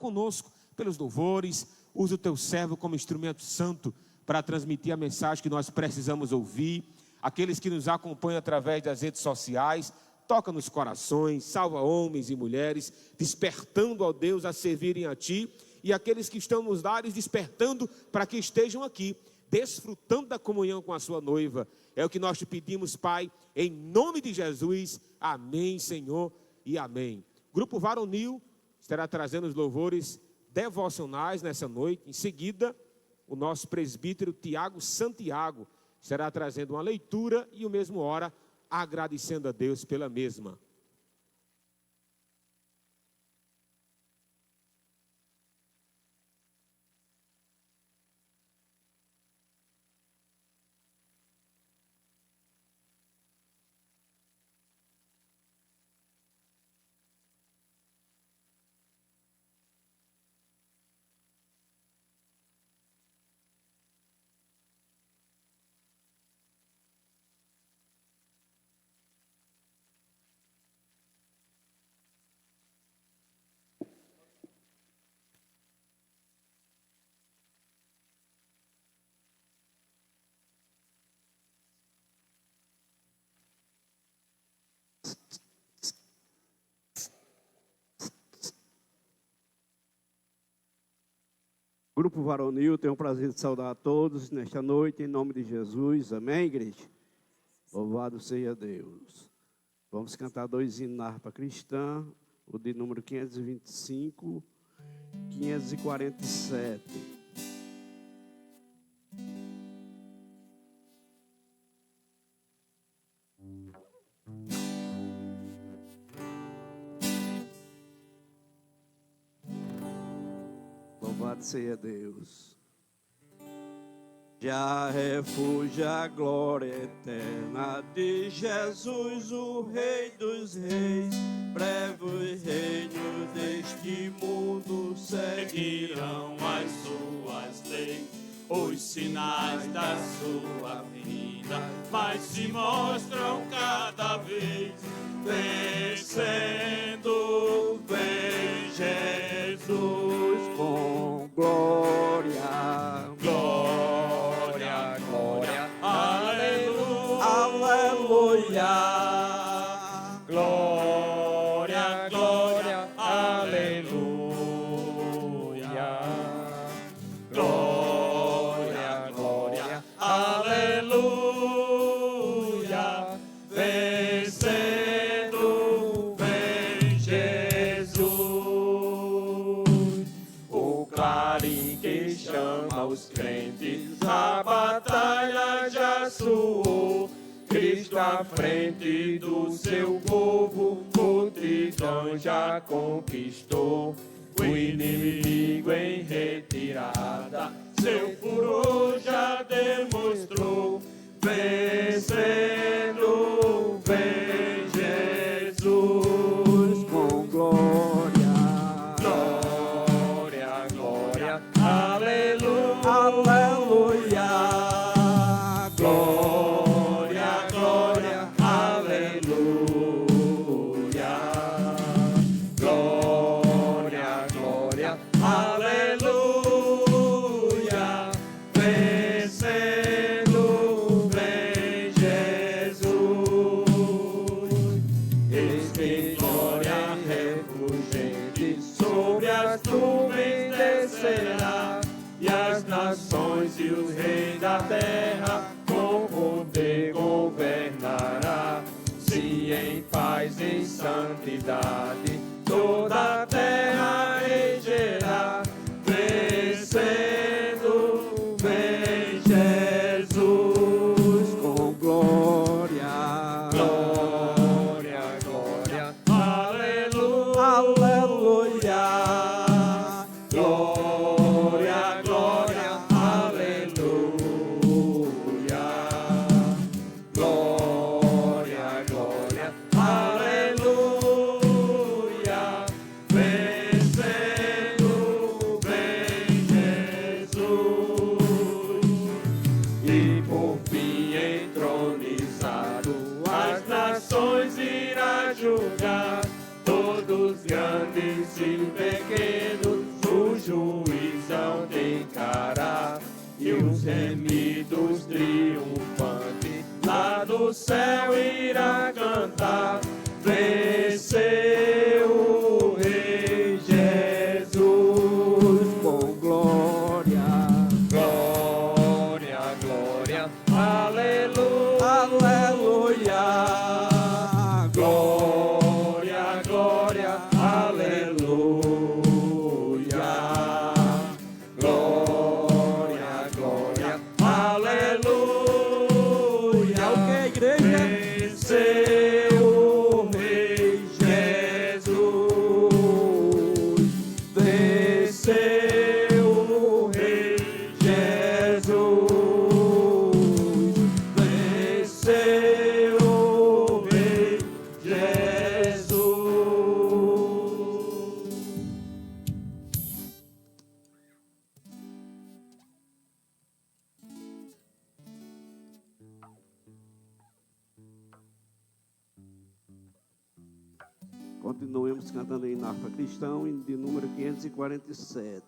conosco pelos louvores. Usa o teu servo como instrumento santo para transmitir a mensagem que nós precisamos ouvir. Aqueles que nos acompanham através das redes sociais, toca nos corações, salva homens e mulheres, despertando, ó Deus, a servirem a Ti. E aqueles que estão nos lares, despertando para que estejam aqui, desfrutando da comunhão com a sua noiva. É o que nós te pedimos, Pai, em nome de Jesus. Amém, Senhor, e amém. Grupo Varonil estará trazendo os louvores devocionais nessa noite. Em seguida, o nosso presbítero Tiago Santiago estará trazendo uma leitura e, ao mesmo hora, agradecendo a Deus pela mesma. Grupo Varonil, tenho o prazer de saudar a todos nesta noite, em nome de Jesus. Amém, igreja? Louvado seja Deus. Vamos cantar 2 hinos na harpa cristã, o de número 525, 547. Louvado seja Deus. Já refúgio a glória eterna de Jesus, o Rei dos Reis. Breve os reinos deste mundo seguirão as suas leis. Os sinais da sua vinda mais se mostram cada vez. Vencendo, vem Jesus com glória, glória, glória, aleluia, aleluia, glória, glória, aleluia, glória, glória, aleluia, vencendo, vem Jesus. O clarim que chama os crentes, a batalha já soou. Cristo à frente do seu povo, multidão já conquistou. O inimigo em retirada, seu furor já demonstrou. Vencendo, vem Jesus com glória, glória, glória, aleluia, aleluia, glória, glória, aleluia, glória, glória, aleluia, vencendo, vem Jesus. Esplendória refulgente sobre as nuvens descerá, e as nações e os reis da terra com poder governará. Se em paz e em santidade toda a terra regerá. Vencendo, vem Jesus com glória, glória, glória, aleluia, aleluia, glória, glória, aleluia, glória, glória, aleluia, gemidos triunfantes, lá do céu irá cantar, venceu o Rei Jesus, com glória, glória, glória, aleluia, aleluia, glória, glória, aleluia. Continuemos cantando em harpa cristão, de número 547.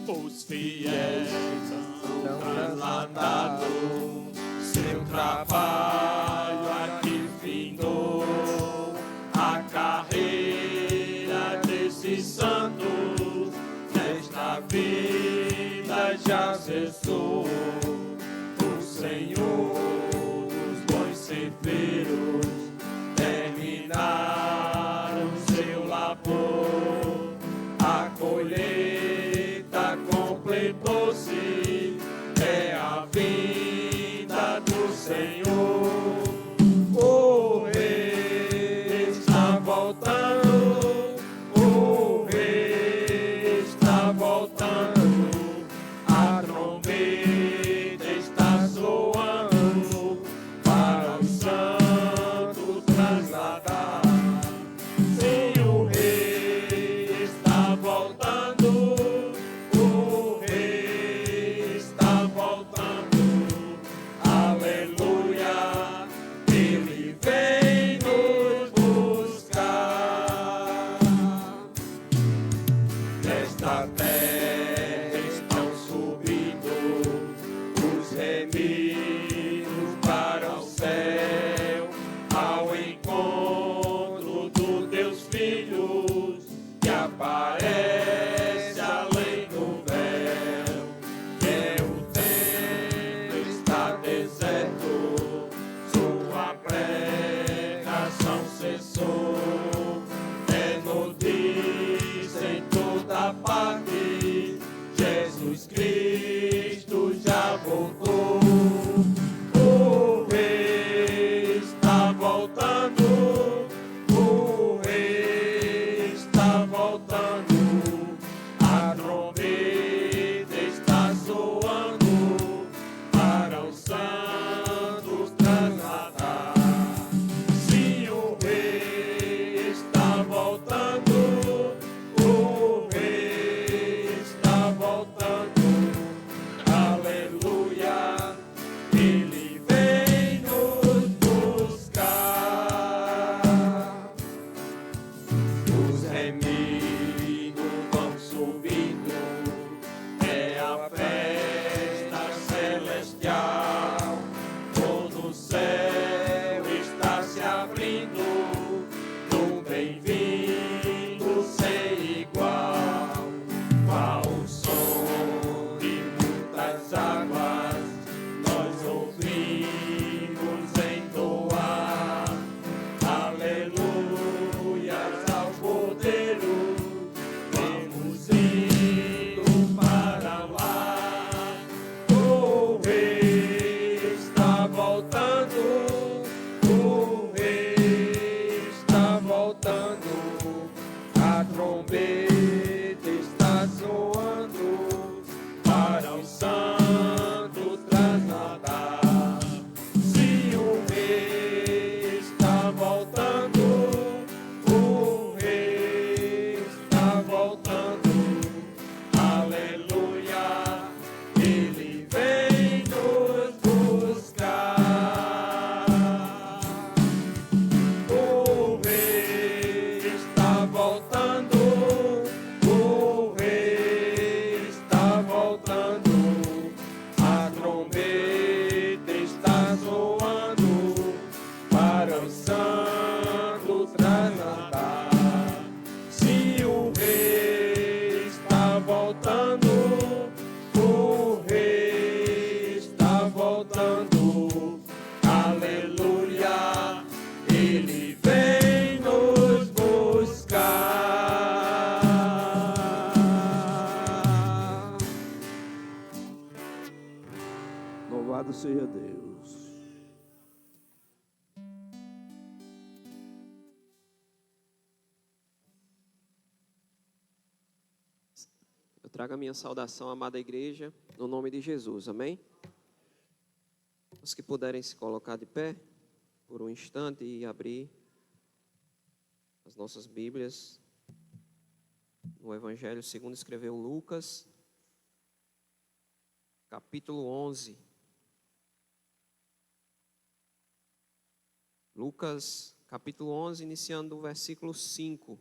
Os fiéis são transladados, seu trabalho aqui findou, a carreira desses santos nesta vida já cessou. O Senhor dos bons ceifeiros terminaram seu labor, a colheita completou-se, é a vinda do Senhor. O Rei está voltando, o Rei está voltando, a trombeta está soando para os santos trasladar. Sim, o Rei está voltando, o Rei está voltando, aleluia, Ele vem nos buscar. Nesta terra estão subindo os remidos para o céu, ao encontro dos teus filhos, que aparece além do véu. O templo está deserto, sua pregação cessou, é notícia em toda parte, Jesus Cristo já voltou. O Rei está voltando, o Rei está voltando, a trombeta está soando para os santos trasladar. Sim, o Rei está voltando, o Rei está voltando, aleluia, Ele vem nos buscar. Os remidos vão subindo, é a festa celestial, todo o céu está se abrindo, num bem-vindo sem igual. Ao som de muitas águas, nós ouvimos entoar aleluias ao Cordeiro, temos ido para lá. O Rei está voltando, o Rei está voltando, a trombeta está soando seja Deus. Eu trago a minha saudação, amada igreja, no nome de Jesus, amém? Os que puderem se colocar de pé por um instante e abrir as nossas Bíblias no Evangelho segundo escreveu Lucas, capítulo 11. Lucas, capítulo 11, iniciando o versículo 5.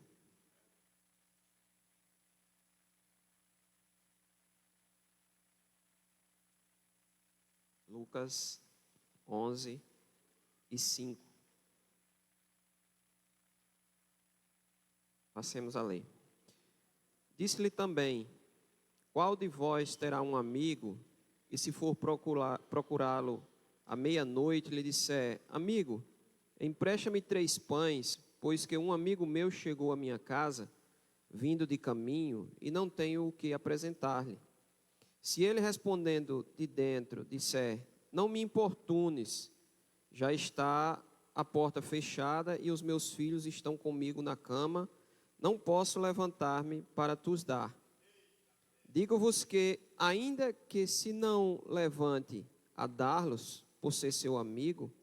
Lucas 11 e 5. Passemos a ler. Disse-lhe também: qual de vós terá um amigo, e se for procurá-lo à meia-noite, lhe disser: amigo, empresta-me 3 pães, pois que um amigo meu chegou à minha casa, vindo de caminho, e não tenho o que apresentar-lhe. Se ele respondendo de dentro disser: não me importunes, já está a porta fechada e os meus filhos estão comigo na cama, não posso levantar-me para tus dar. Digo-vos que, ainda que se não levante a dar-los, por ser seu amigo,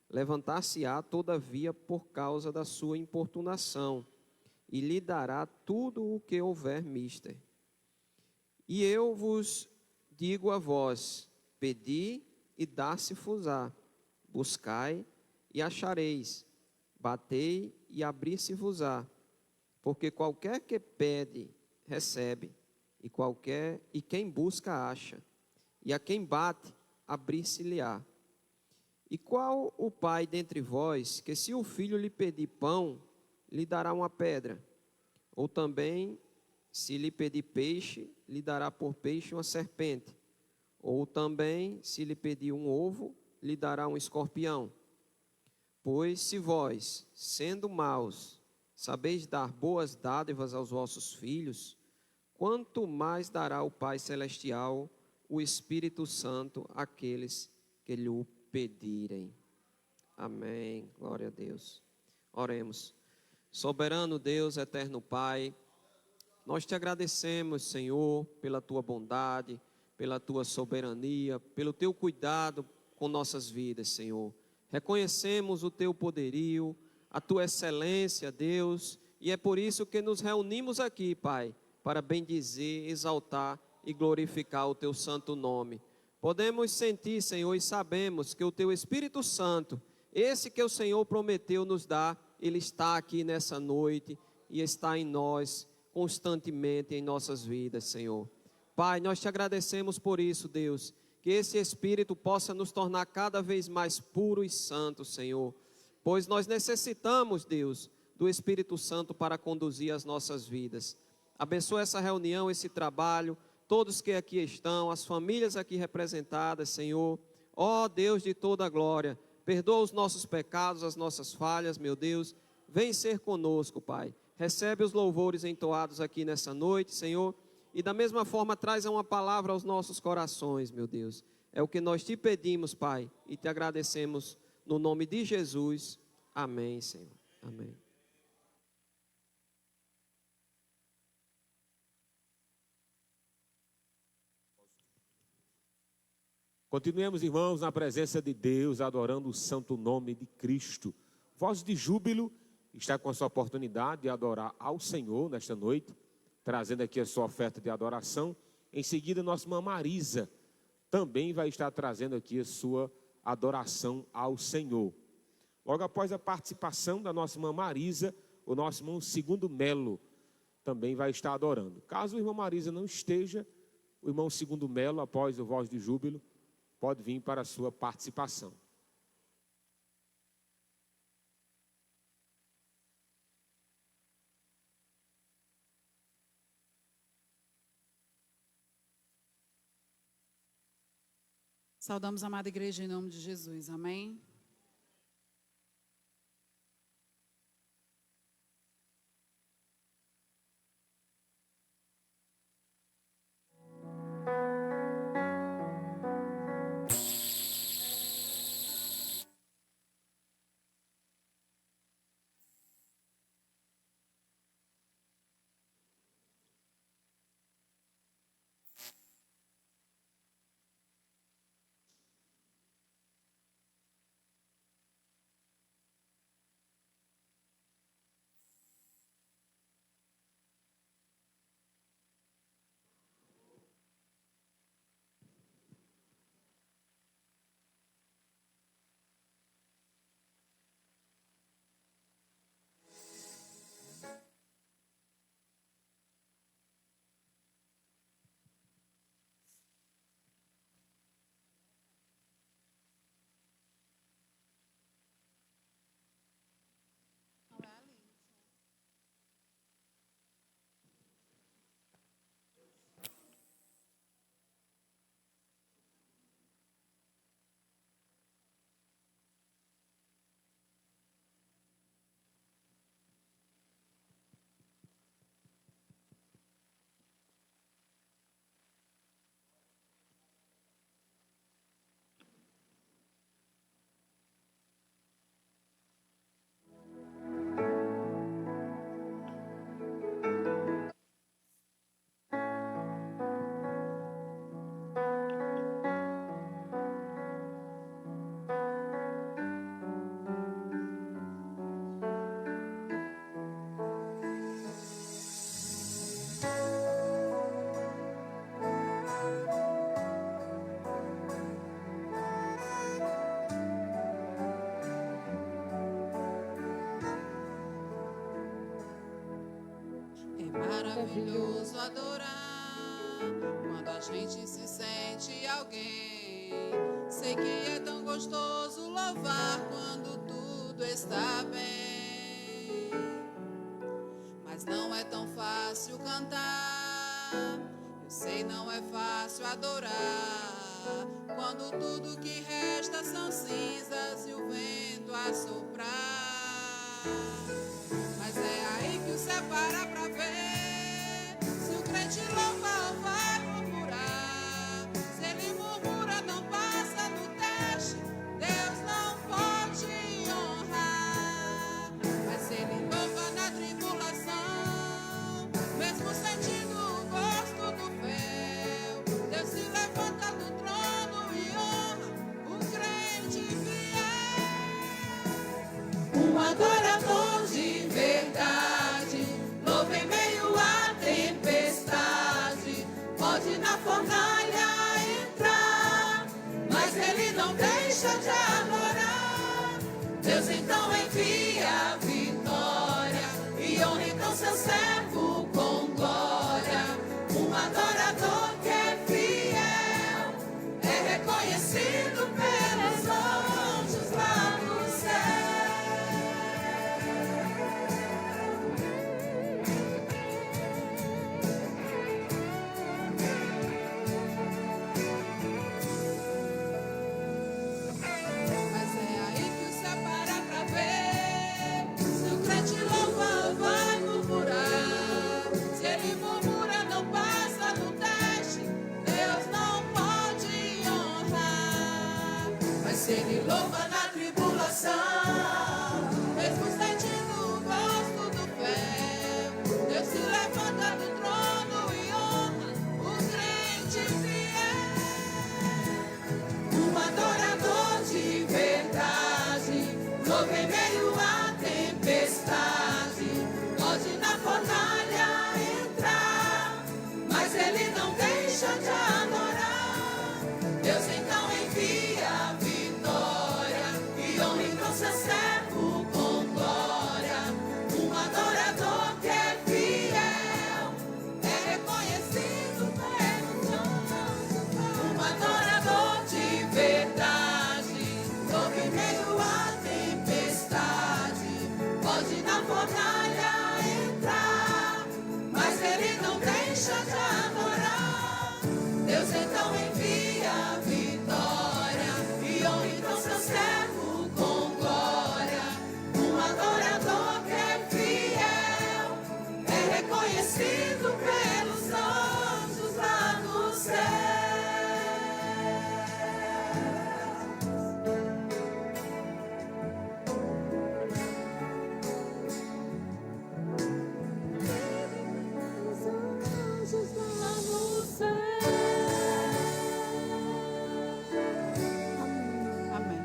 levantar-se-á todavia por causa da sua importunação, e lhe dará tudo o que houver mister. E eu vos digo a vós: pedi e dar-se-vos-á, buscai e achareis, batei e abrir-se-vos-á. Porque qualquer que pede, recebe, e quem busca, acha, e a quem bate, abrir-se-lhe-á. E qual o pai dentre vós, que se o filho lhe pedir pão, lhe dará uma pedra? Ou também, se lhe pedir peixe, lhe dará por peixe uma serpente? Ou também, se lhe pedir um ovo, lhe dará um escorpião? Pois se vós, sendo maus, sabeis dar boas dádivas aos vossos filhos, quanto mais dará o Pai Celestial o Espírito Santo àqueles que lhe o pedirem. Amém. Glória a Deus. Oremos. Soberano Deus, eterno Pai, nós te agradecemos, Senhor, pela tua bondade, pela tua soberania, pelo teu cuidado com nossas vidas, Senhor. Reconhecemos o teu poderio, a tua excelência, Deus, e é por isso que nos reunimos aqui, Pai, para bendizer, exaltar e glorificar o teu santo nome. Podemos sentir, Senhor, e sabemos que o teu Espírito Santo, esse que o Senhor prometeu nos dar, ele está aqui nessa noite e está em nós constantemente em nossas vidas, Senhor. Pai, nós te agradecemos por isso, Deus, que esse Espírito possa nos tornar cada vez mais puros e santos, Senhor, pois nós necessitamos, Deus, do Espírito Santo para conduzir as nossas vidas. Abençoa essa reunião, esse trabalho, todos que aqui estão, as famílias aqui representadas, Senhor. Ó Deus de toda a glória, perdoa os nossos pecados, as nossas falhas, meu Deus. Vem ser conosco, Pai. Recebe os louvores entoados aqui nessa noite, Senhor. E da mesma forma traz uma palavra aos nossos corações, meu Deus. É o que nós te pedimos, Pai, e te agradecemos no nome de Jesus. Amém, Senhor. Amém. Continuemos, irmãos, na presença de Deus, adorando o santo nome de Cristo. Voz de júbilo está com a sua oportunidade de adorar ao Senhor nesta noite, trazendo aqui a sua oferta de adoração. Em seguida, nossa irmã Marisa também vai estar trazendo aqui a sua adoração ao Senhor. Logo após a participação da nossa irmã Marisa, o nosso irmão Segundo Melo também vai estar adorando. Caso o irmão Marisa não esteja, o irmão Segundo Melo, após o Voz de Júbilo, pode vir para a sua participação. Saudamos a amada igreja em nome de Jesus, amém? Maravilhoso adorar quando a gente se sente alguém. Sei que é tão gostoso louvar quando tudo está bem. Mas não é tão fácil cantar. Eu sei, não é fácil adorar quando tudo que resta são cinzas e o vento a soprar. Mas é aí que o céu para pra ver se o crente louva ou vai murmurar. Se ele murmura, não passa no teste, Deus não pode honrar. Mas se ele louva na tribulação, mesmo sentindo o gosto do fel, Deus se levanta do trono e honra o crente fiel. Um adorador de verdade, louva em meio à tempestade. Pode na fornalha entrar, mas ele não deixa de adorar. Deus então envia a vitória e honra então seu servo com glória. Um adorador que é fiel é reconhecido pelos anjos lá no céu. Mas é aí que o céu para pra ver se o crente louva ou vai murmurar. Se ele murmura, não passa no teste, Deus não pode honrar. Mas se ele louva na tribulação, mesmo sentindo o gosto do fel, Deus se levanta do trono e honra o crente fiel. Um adorador de verdade, louva em meio à tempestade. Pode na fornalha entrar, mas ele não deixa de adorar. Deus então envia a vitória e honra então seu servo com glória. Um adorador que é fiel é reconhecido pelos anjos. Um adorador de verdade, louva em meio à tempestade. Pode na fornalha entrar, mas ele não deixa de adorar. Deus então envia a vitória e honra então seu servo com glória. Um adorador que é fiel é reconhecido pelos anjos lá no céu. Os anjos lá no céu. Amém.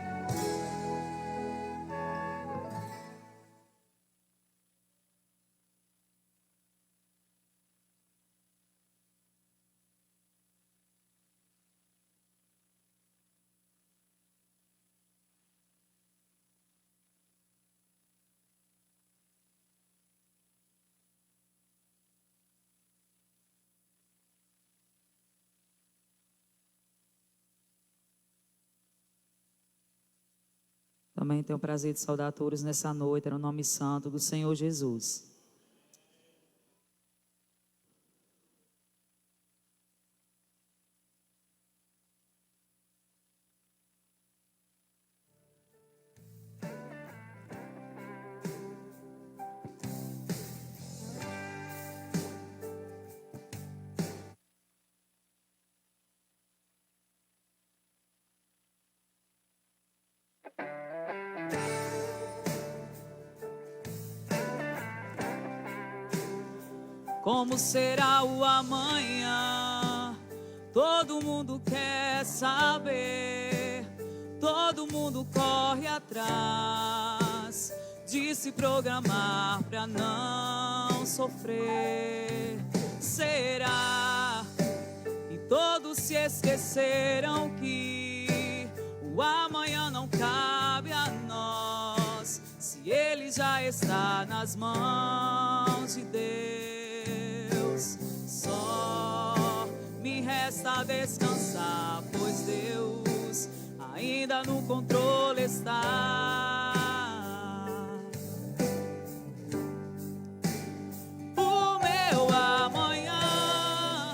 Também tenho o prazer de saudar todos nessa noite, no nome santo do Senhor Jesus. Como será o amanhã? Todo mundo quer saber. Todo mundo corre atrás de se programar pra não sofrer. Será? E todos se esqueceram que o amanhã não cabe a nós, se ele já está nas mãos de Deus. resta descansar, pois Deus ainda no controle está. O meu amanhã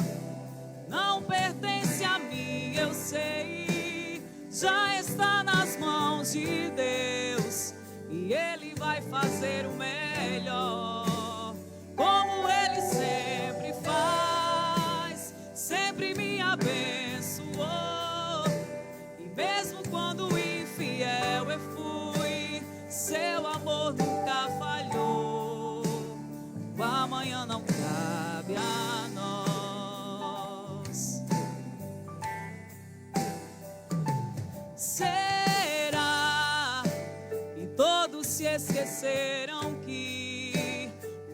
não pertence a mim, eu sei, já está nas mãos de Deus e Ele vai fazer o melhor, como Ele sempre faz, sempre me abençoou. E mesmo quando infiel eu fui, seu amor nunca falhou. O amanhã não cabe a nós. Será? E todos se esqueceram que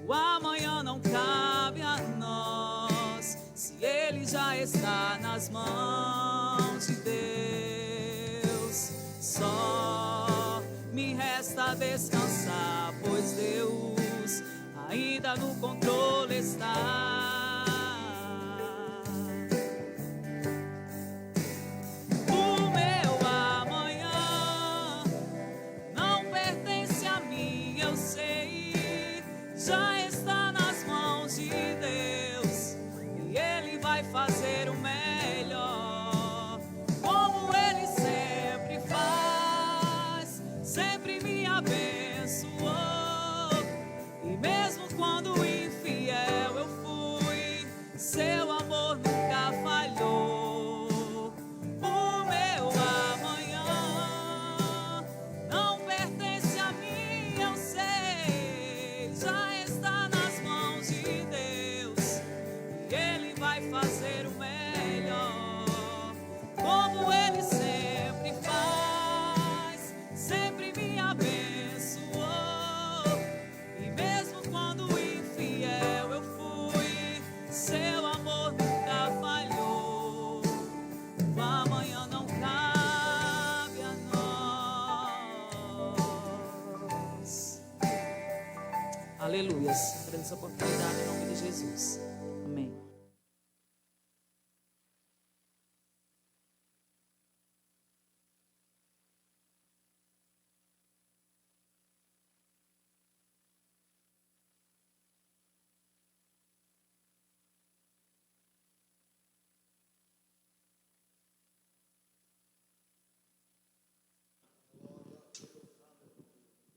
o amanhã não cabe a nós, se Ele já está nas mãos de Deus. Só me resta descansar, pois Deus ainda no controle está. O meu amanhã não pertence a mim, eu sei, já está nas mãos de Deus e Ele vai fazer o melhor, como Ele sempre faz, sempre me abençoou. E mesmo quando infiel eu fui, seu amor nunca falhou. O meu amanhã não pertence a mim, eu sei, já está nas mãos de Deus e Ele vai fazer o melhor, como Ele sempre faz, sempre me abençoou. E mesmo quando infiel eu fui, seu amor nunca falhou. O amanhã não cabe a nós. Aleluias. Por essa oportunidade, em nome de Jesus. Amém.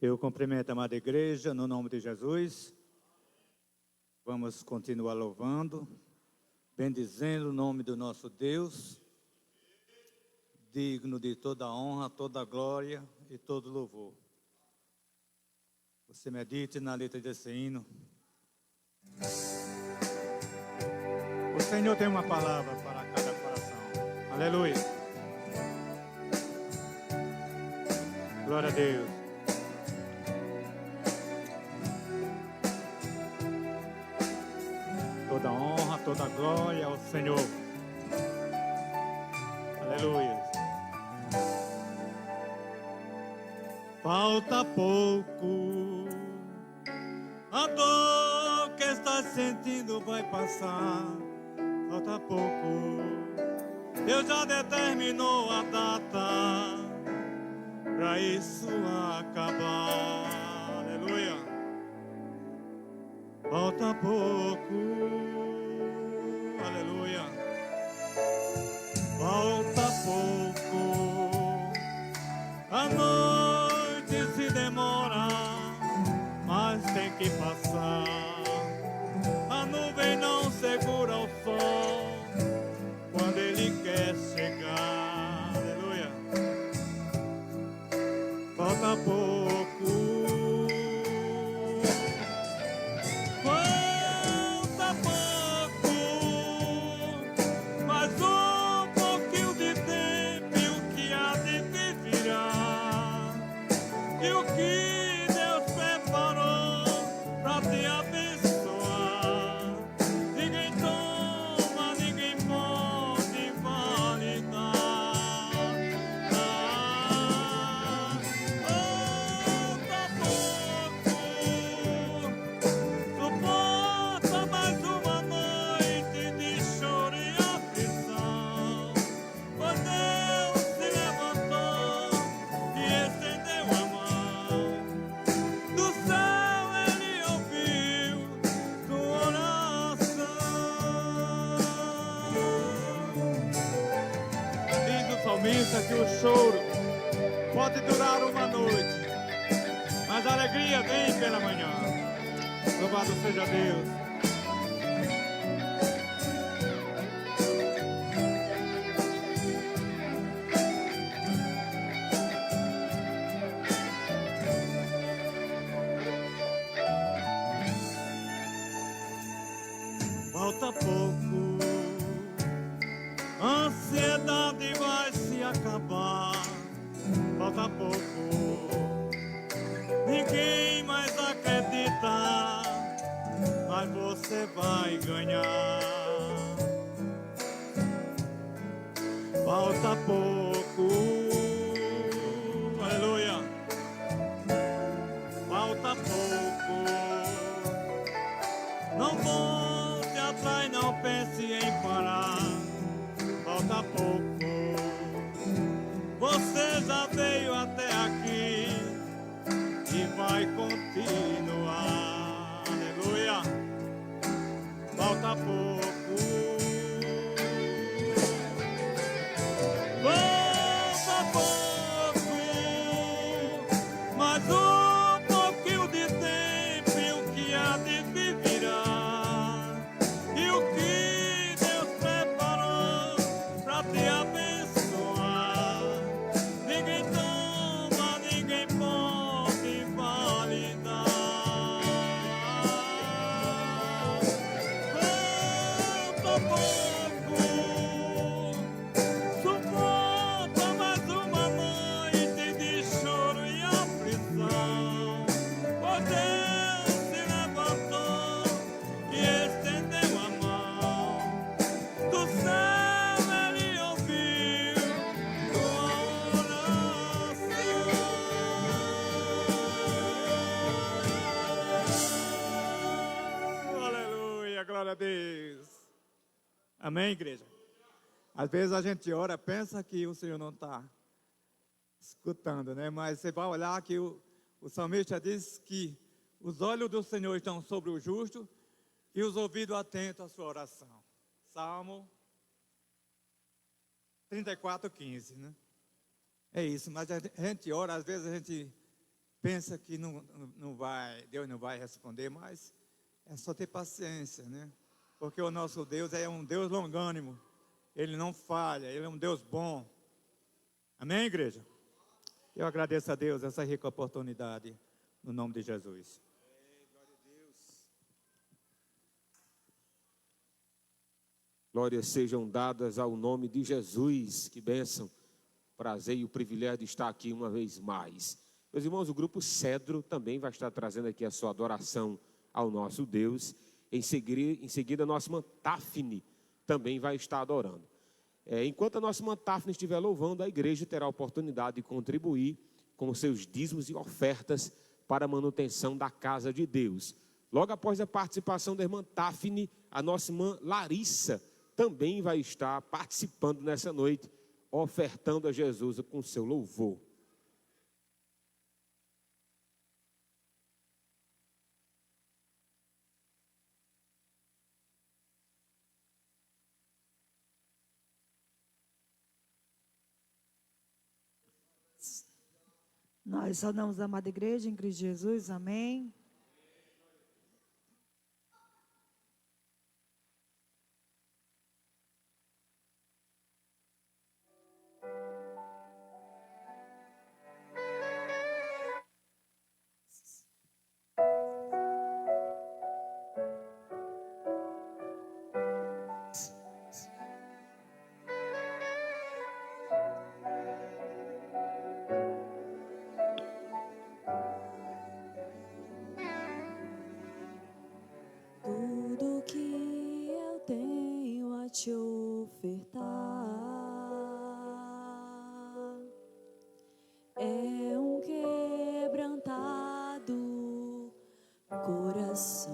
Eu cumprimento a amada igreja no nome de Jesus. Vamos continuar louvando, bendizendo o nome do nosso Deus, digno de toda honra, toda glória e todo louvor. Você medite na letra desse hino. O Senhor tem uma palavra para cada coração. Aleluia. Glória a Deus. Toda honra, toda glória ao Senhor. Aleluia. Falta pouco, a dor que estás sentindo vai passar. Falta pouco, Deus já determinou a data para isso acabar. Aleluia. Falta pouco, aleluia. Falta pouco, a noite se demora, mas tem que passar. A nuvem não segura o sol quando ele quer chegar. Aleluia. Falta pouco. Falta pensa que o choro pode durar uma noite, mas a alegria vem pela manhã. Louvado seja Deus. Falta pouco, a ansiedade vai se acabar. Falta pouco, ninguém mais acredita, mas você vai ganhar. Falta pouco, aleluia. Falta pouco, não volte atrás, não pense em parar. Falta pouco, você já veio até aqui e vai continuar. Aleluia. Falta pouco. Falta pouco, mas um pouquinho de tempo e o que há de vir virá. E o que Deus preparou para te abençoar, ninguém toma, ninguém pode validar. Falta pouco, suporta mais uma noite de choro e aflição. Pois Deus se levantou e estendeu a mão. Do céu Ele ouviu tua oração. Aleluia, glória a Deus. Amém, igreja? Às vezes a gente ora, pensa que o Senhor não está escutando, né? Mas você vai olhar que o salmista diz que os olhos do Senhor estão sobre o justo e os ouvidos atentos à sua oração. Salmo 34:15, né? É isso, mas a gente ora, às vezes a gente pensa que não vai, Deus não vai responder, mas é só ter paciência, né? Porque o nosso Deus é um Deus longânimo, Ele não falha, Ele é um Deus bom. Amém, igreja? Eu agradeço a Deus essa rica oportunidade, no nome de Jesus. Glórias sejam dadas ao nome de Jesus. Que bênção, prazer e o privilégio de estar aqui uma vez mais. Meus irmãos, o grupo Cedro também vai estar trazendo aqui a sua adoração ao nosso Deus. Em seguida, a nossa irmã Tafne também vai estar adorando. Enquanto a nossa irmã Tafne estiver louvando, a igreja terá a oportunidade de contribuir com os seus dízimos e ofertas para a manutenção da casa de Deus. Logo após a participação da irmã Tafne, a nossa irmã Larissa também vai estar participando nessa noite, ofertando a Jesus com seu louvor. Nós saudamos a amada igreja em Cristo Jesus, amém. Tudo que eu tenho a te ofertar é um quebrantado coração.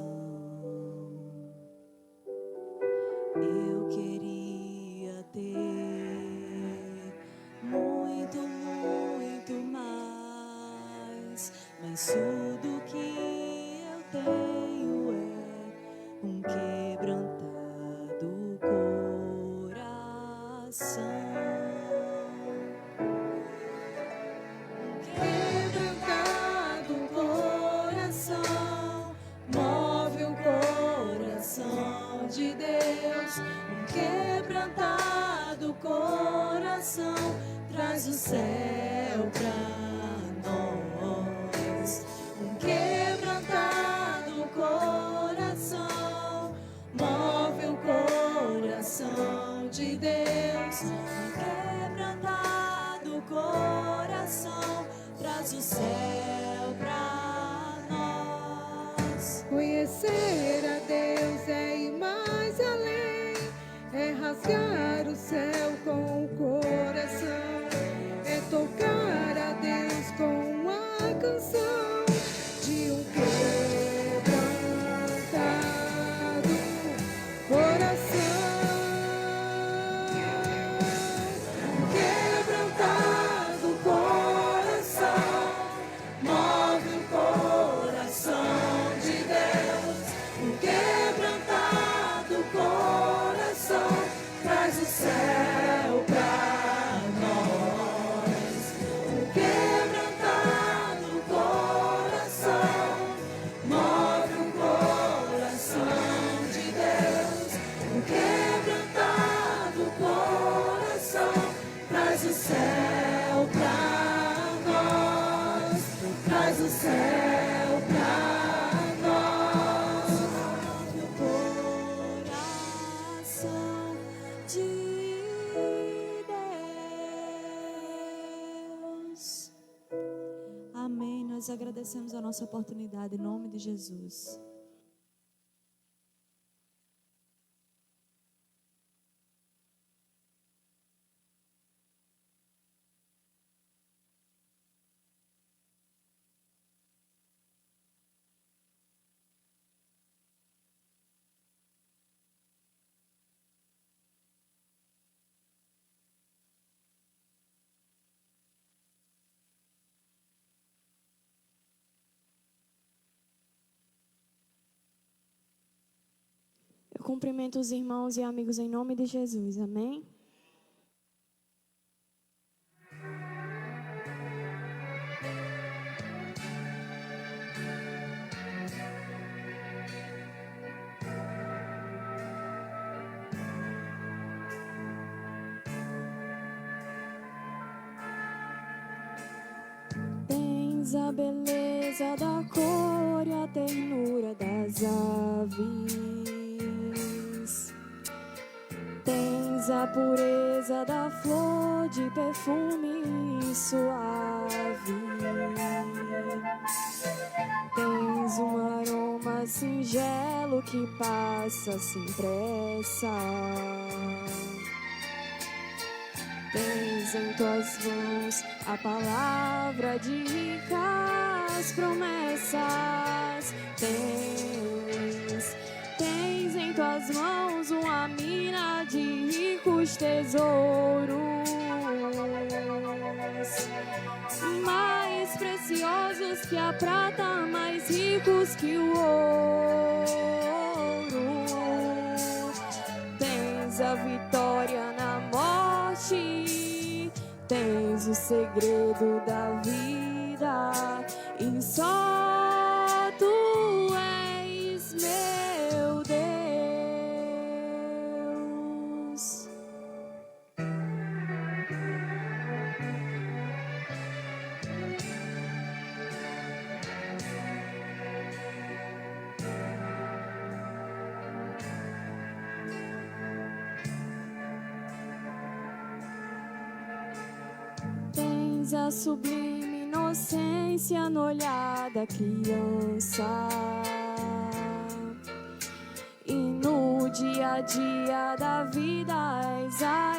Eu queria ter muito, muito mais, mas tudo que eu tenho é um quebrantado coração. de Deus. Um quebrantado coração traz o céu pra nós. Um quebrantado coração move o coração de Deus. Um quebrantado coração traz o céu pra nós. Conhecer a Deus é ir mais além, é rasgar o céu com o coração, é tocar a Deus com a canção de um quebrantado coração. Um quebrantado coração move o coração de Deus. Um quebrantado coração traz o céu pra nós. Um quebrantado coração move o coração de Deus. Um quebrantado coração traz o céu pra nós. Traz o céu pra nós. Move o coração de Deus. Amém. Nós agradecemos a nossa oportunidade em nome de Jesus. Eu cumprimento os irmãos e amigos em nome de Jesus. Amém? Tens a beleza da cor e a ternura das aves. Tens a pureza da flor de perfume suave. Tens um aroma singelo que passa sem pressa. Tens em tuas mãos a palavra de ricas promessas. Tens em tuas mãos uma mina de ricos tesouros, mais preciosos que a prata, mais ricos que o ouro. Tens a vitória na morte, tens o segredo da vida, e só tu és meu Deus. Tens a sublime inocência no olhar da criança, e no dia a dia da vida és a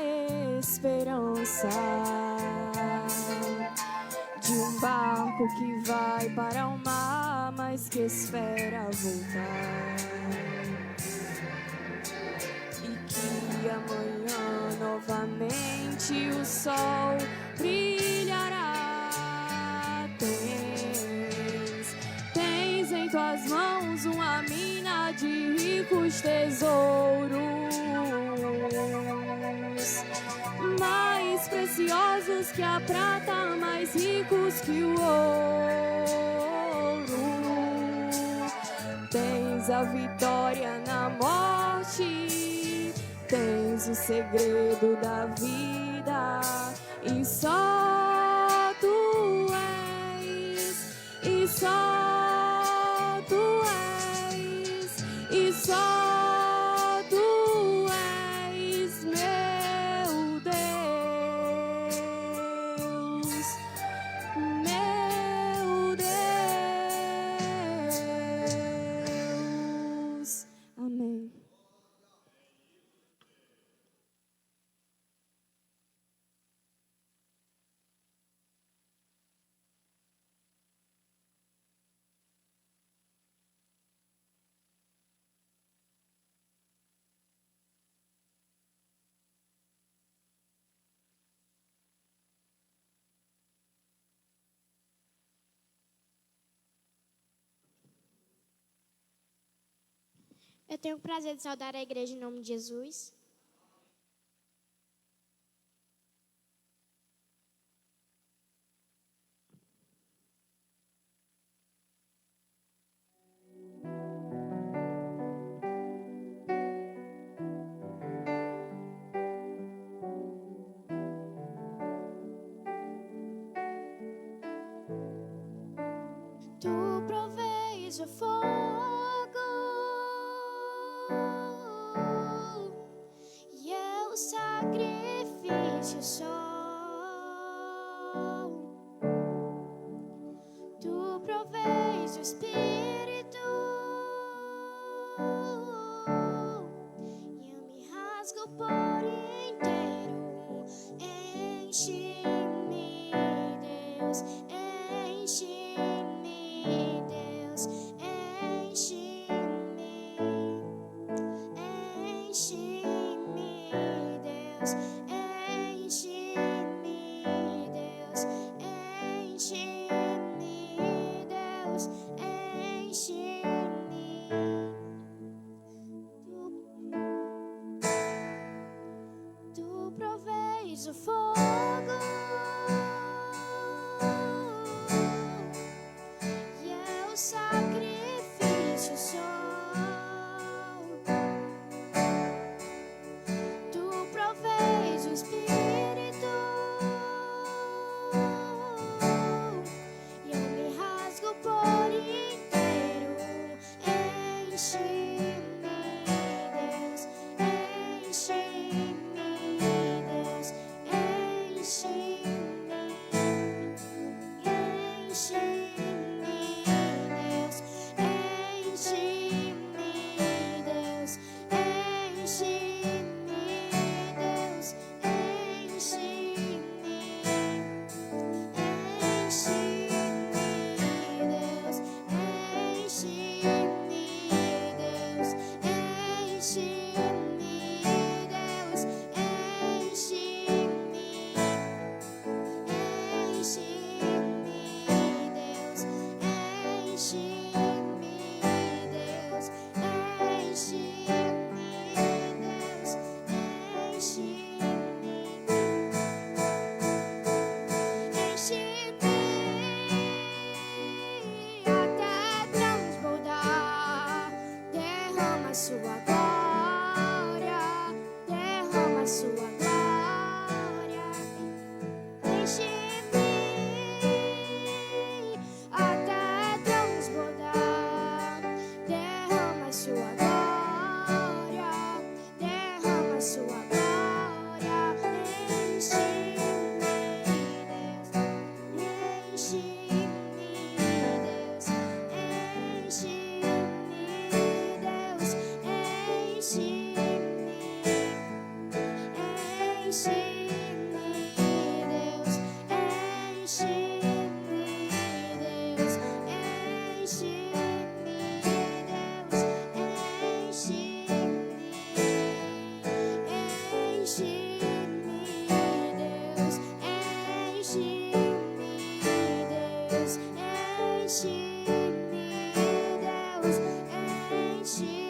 esperança de um barco que vai para o mar, mas que espera voltar, e que amanhã novamente o sol brilhará. Tens em tuas mãos uma mina de ricos tesouros, mais preciosos que a prata, mais ricos que o ouro. Tens a vitória na morte, ti tens o segredo da vida e só tu és, e só tu és, e só tu és meu Deus, meu Deus. Amém. Eu tenho o prazer de saudar a igreja em nome de Jesus. Tu provês o fogo e eu sacrifício sou. Tu provês o Espírito e eu me rasgo por inteiro. Enche-me, Deus, enche-me, Deus, enche-me, enche-me, Deus, enche-me, Deus, enche-me, Deus, enche-me. Tu provês o fogo e eu sacrifício sou. Tu provês o Espírito e eu me rasgo por inteiro. Enche-me, Deus, enche-me, Deus, enche-me, enche-me, Deus, enche-me, Deus, enche-me, Deus, enche-me, enche-me, Deus, enche-me, Deus, enche-me, Deus, enche-me, enche-me, Deus, enche-me, Deus, enche-me, Deus, enche-me até transbordar. Derrama sua glória, derrama sua glória. Enche-me até transbordar. Derrama sua glória, derrama sua glória. Enche-me, Deus, enche-me, Deus, enche-me, Deus, enche-me, enche-me, Deus, enche-me, Deus, enche-me, Deus, enche-me, Deus, enche-me, Deus, enche-me, Deus, enche-me.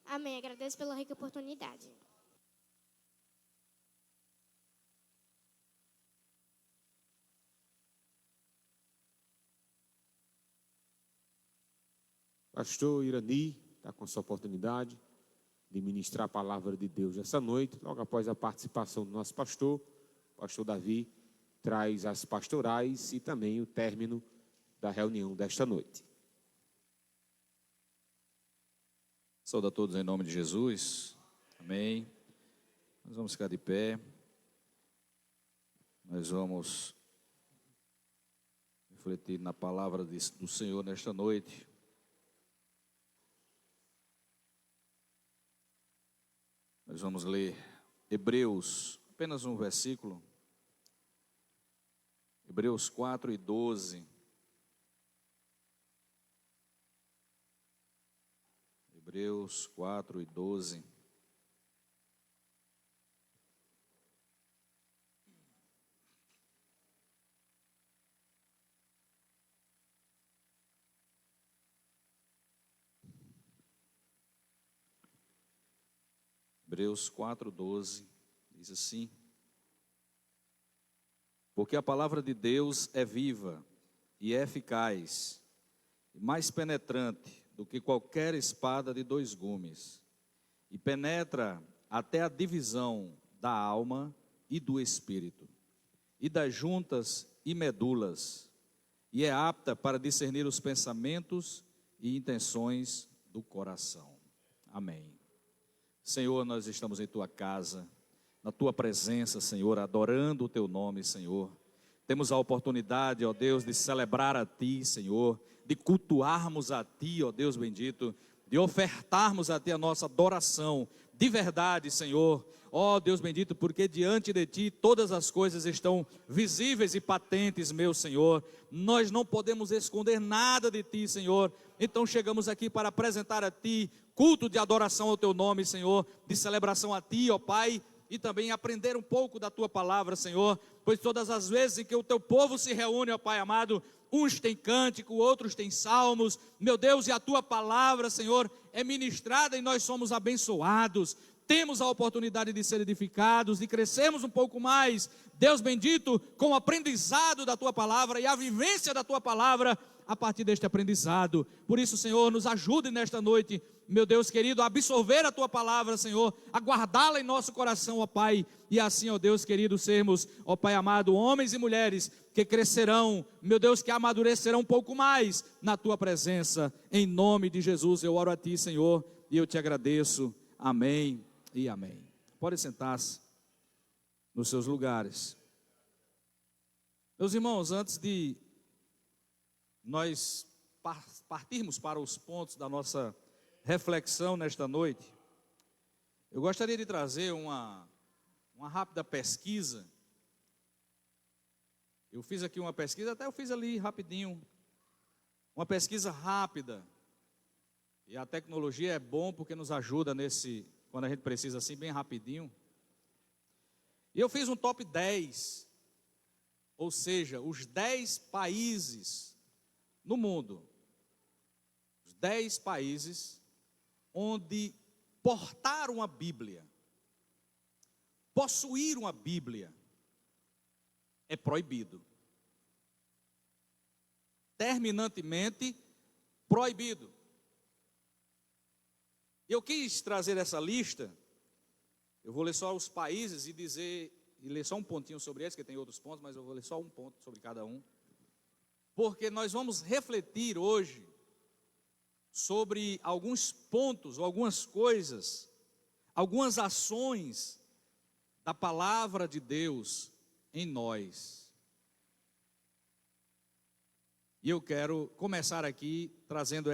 Amém. Agradeço pela rica oportunidade. Pastor Irani está com essa oportunidade de ministrar a palavra de Deus essa noite. Logo após a participação do nosso pastor, o pastor Davi traz as pastorais e também o término da reunião desta noite. Saúde a todos em nome de Jesus. Amém. Nós vamos ficar de pé. Nós vamos refletir na palavra do Senhor nesta noite. Nós vamos ler Hebreus, apenas um versículo. Hebreus 4:12. Hebreus 4:12. Hebreus 4:12 diz assim: porque a palavra de Deus é viva e é eficaz, e mais penetrante do que qualquer espada de dois gumes, e penetra até a divisão da alma e do espírito, e das juntas e medulas, e é apta para discernir os pensamentos e intenções do coração. Amém. Senhor, nós estamos em Tua casa, na Tua presença, Senhor, adorando o Teu nome, Senhor. Temos a oportunidade, ó Deus, de celebrar a Ti, Senhor, de cultuarmos a Ti, ó Deus bendito, de ofertarmos a Ti a nossa adoração, de verdade, Senhor, ó Deus bendito, porque diante de Ti todas as coisas estão visíveis e patentes, meu Senhor. Nós não podemos esconder nada de Ti, Senhor. Então chegamos aqui para apresentar a Ti culto de adoração ao Teu nome, Senhor, de celebração a Ti, ó Pai, e também aprender um pouco da Tua palavra, Senhor, pois todas as vezes em que o Teu povo se reúne, ó Pai amado, uns têm cântico, outros têm salmos, meu Deus, e a Tua palavra, Senhor, é ministrada e nós somos abençoados. temos a oportunidade de ser edificados, de crescermos um pouco mais, Deus bendito, com o aprendizado da Tua palavra e a vivência da Tua palavra a partir deste aprendizado. Por isso, Senhor, nos ajude nesta noite, meu Deus querido, a absorver a Tua palavra, Senhor, a guardá-la em nosso coração, ó Pai, e assim, ó Deus querido, sermos, ó Pai amado, homens e mulheres que crescerão, meu Deus, que amadurecerão um pouco mais na Tua presença. Em nome de Jesus, eu oro a Ti, Senhor, e eu Te agradeço. Amém e amém. Pode sentar-se nos seus lugares. Meus irmãos, antes de nós partirmos para os pontos da nossa reflexão nesta noite, eu gostaria de trazer uma rápida pesquisa. Eu fiz aqui uma pesquisa, até eu fiz ali rapidinho, uma pesquisa rápida. E a tecnologia é bom porque nos ajuda quando a gente precisa assim, bem rapidinho. E eu fiz um top 10, ou seja, os 10 países no mundo, os 10 países onde portar uma Bíblia, possuir uma Bíblia, é proibido. Terminantemente proibido. Eu quis trazer essa lista, eu vou ler só os países e ler só um pontinho sobre eles, que tem outros pontos, mas eu vou ler só um ponto sobre cada um. Porque nós vamos refletir hoje sobre alguns pontos, ou algumas coisas, algumas ações da palavra de Deus em nós. E eu quero começar aqui trazendo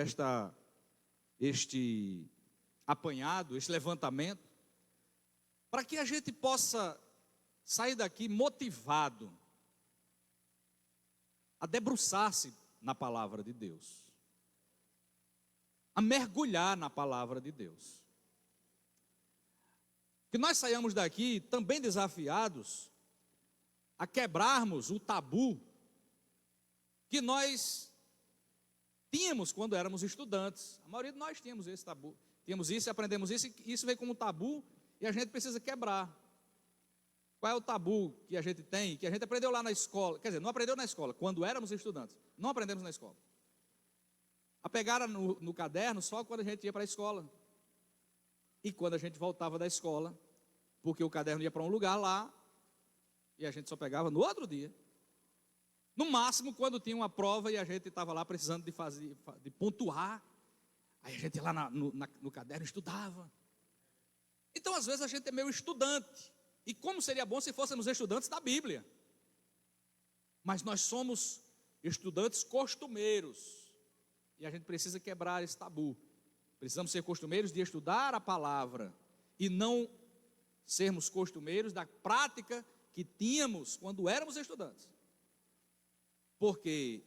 este apanhado, este levantamento, para que a gente possa sair daqui motivado a debruçar-se na palavra de Deus, a mergulhar na palavra de Deus. Que nós saiamos daqui também desafiados a quebrarmos o tabu que nós tínhamos quando éramos estudantes. A maioria de nós tínhamos esse tabu. Tínhamos isso e aprendemos isso, e isso veio como tabu e a gente precisa quebrar. Qual é o tabu que a gente tem, que a gente aprendeu lá na escola? Quer dizer, não aprendeu na escola, quando éramos estudantes. Não aprendemos na escola. A pegar no caderno só quando a gente ia para a escola. E quando a gente voltava da escola, porque o caderno ia para um lugar lá, e a gente só pegava no outro dia. No máximo, quando tinha uma prova e a gente estava lá precisando de pontuar, aí a gente ia lá no caderno estudava. Então, às vezes, a gente é meio estudante. E como seria bom se fôssemos estudantes da Bíblia. Mas nós somos estudantes costumeiros. E a gente precisa quebrar esse tabu. Precisamos ser costumeiros de estudar a palavra e não sermos costumeiros da prática que tínhamos quando éramos estudantes. Porque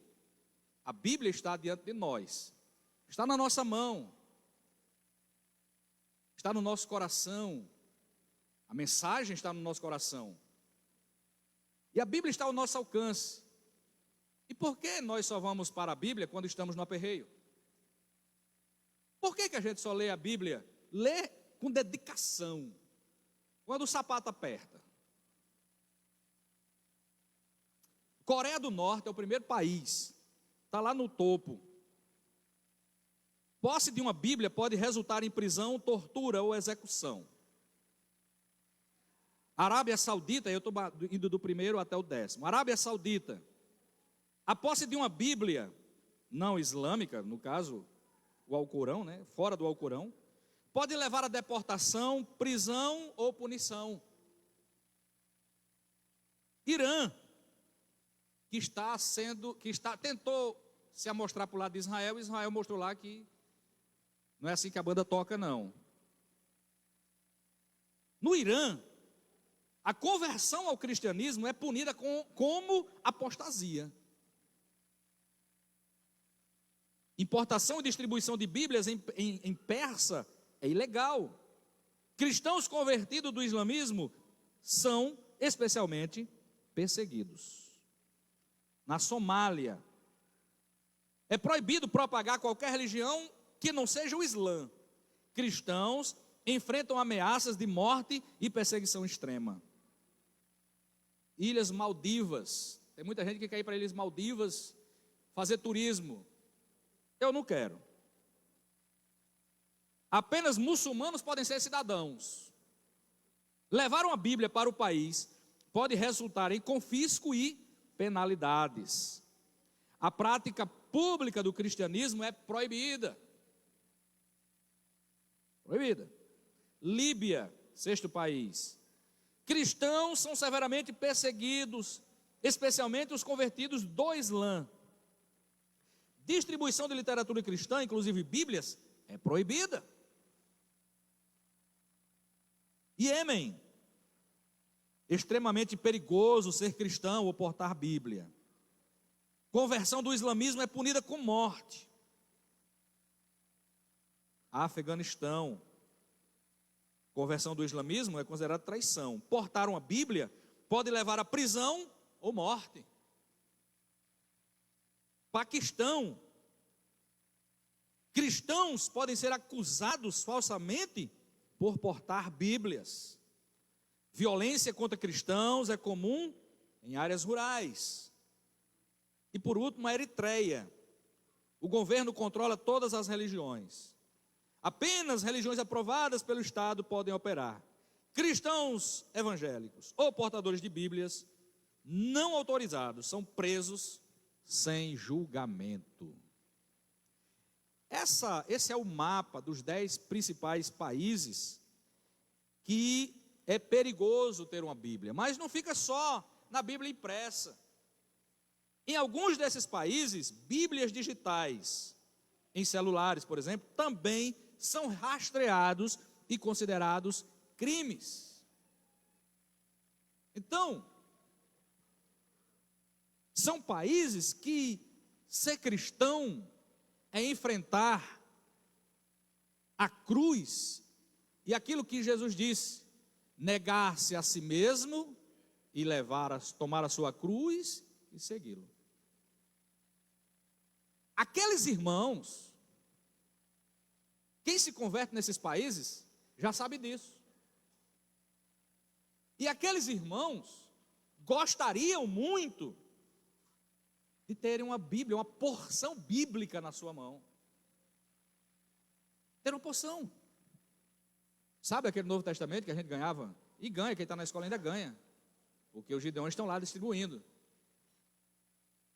a Bíblia está diante de nós, está na nossa mão, está no nosso coração, a mensagem está no nosso coração, e a Bíblia está ao nosso alcance. E por que nós só vamos para a Bíblia quando estamos no aperreio? Por que a gente só lê a Bíblia? Lê com dedicação, quando o sapato aperta. Coreia do Norte é o primeiro país, está lá no topo. Posse de uma Bíblia pode resultar em prisão, tortura ou execução. Arábia Saudita, eu estou indo do primeiro até o 10º. Arábia Saudita, a posse de uma Bíblia não islâmica, no caso, o Alcorão, né, fora do Alcorão, pode levar a deportação, prisão ou punição. Irã, tentou se amostrar para o lado de Israel, Israel mostrou lá que não é assim que a banda toca, não. No Irã, a conversão ao cristianismo é punida como apostasia. Importação e distribuição de Bíblias em persa é ilegal. Cristãos convertidos do islamismo são especialmente perseguidos. Na Somália, é proibido propagar qualquer religião que não seja o Islã. Cristãos enfrentam ameaças de morte e perseguição extrema. Ilhas Maldivas. Tem muita gente que quer ir para Ilhas Maldivas fazer turismo. Eu não quero. Apenas muçulmanos podem ser cidadãos. Levar uma Bíblia para o país pode resultar em confisco e penalidades. A prática pública do cristianismo é proibida. Proibida. Líbia, sexto país. Cristãos são severamente perseguidos, especialmente os convertidos do Islã. Distribuição de literatura cristã, inclusive Bíblias, é proibida. Iêmen, extremamente perigoso ser cristão ou portar Bíblia. Conversão do islamismo é punida com morte. Afeganistão, conversão do islamismo é considerada traição. Portar uma Bíblia pode levar à prisão ou morte. Paquistão, cristãos podem ser acusados falsamente por portar Bíblias. Violência contra cristãos é comum em áreas rurais. E por último, a Eritreia. O governo controla todas as religiões. Apenas religiões aprovadas pelo Estado podem operar. Cristãos evangélicos ou portadores de Bíblias não autorizados são presos sem julgamento. Esse é o mapa dos 10 principais países que é perigoso ter uma Bíblia, mas não fica só na Bíblia impressa. Em alguns desses países, Bíblias digitais, em celulares, por exemplo, também são rastreados e considerados crimes. Então, são países que ser cristão é enfrentar a cruz e aquilo que Jesus disse, negar-se a si mesmo e tomar a sua cruz e segui-lo. Aqueles irmãos, quem se converte nesses países já sabe disso. E aqueles irmãos gostariam muito de terem uma Bíblia, uma porção bíblica na sua mão. Ter uma porção. Sabe aquele Novo Testamento que a gente ganhava? E ganha, quem está na escola ainda ganha. Porque os gideões estão lá distribuindo.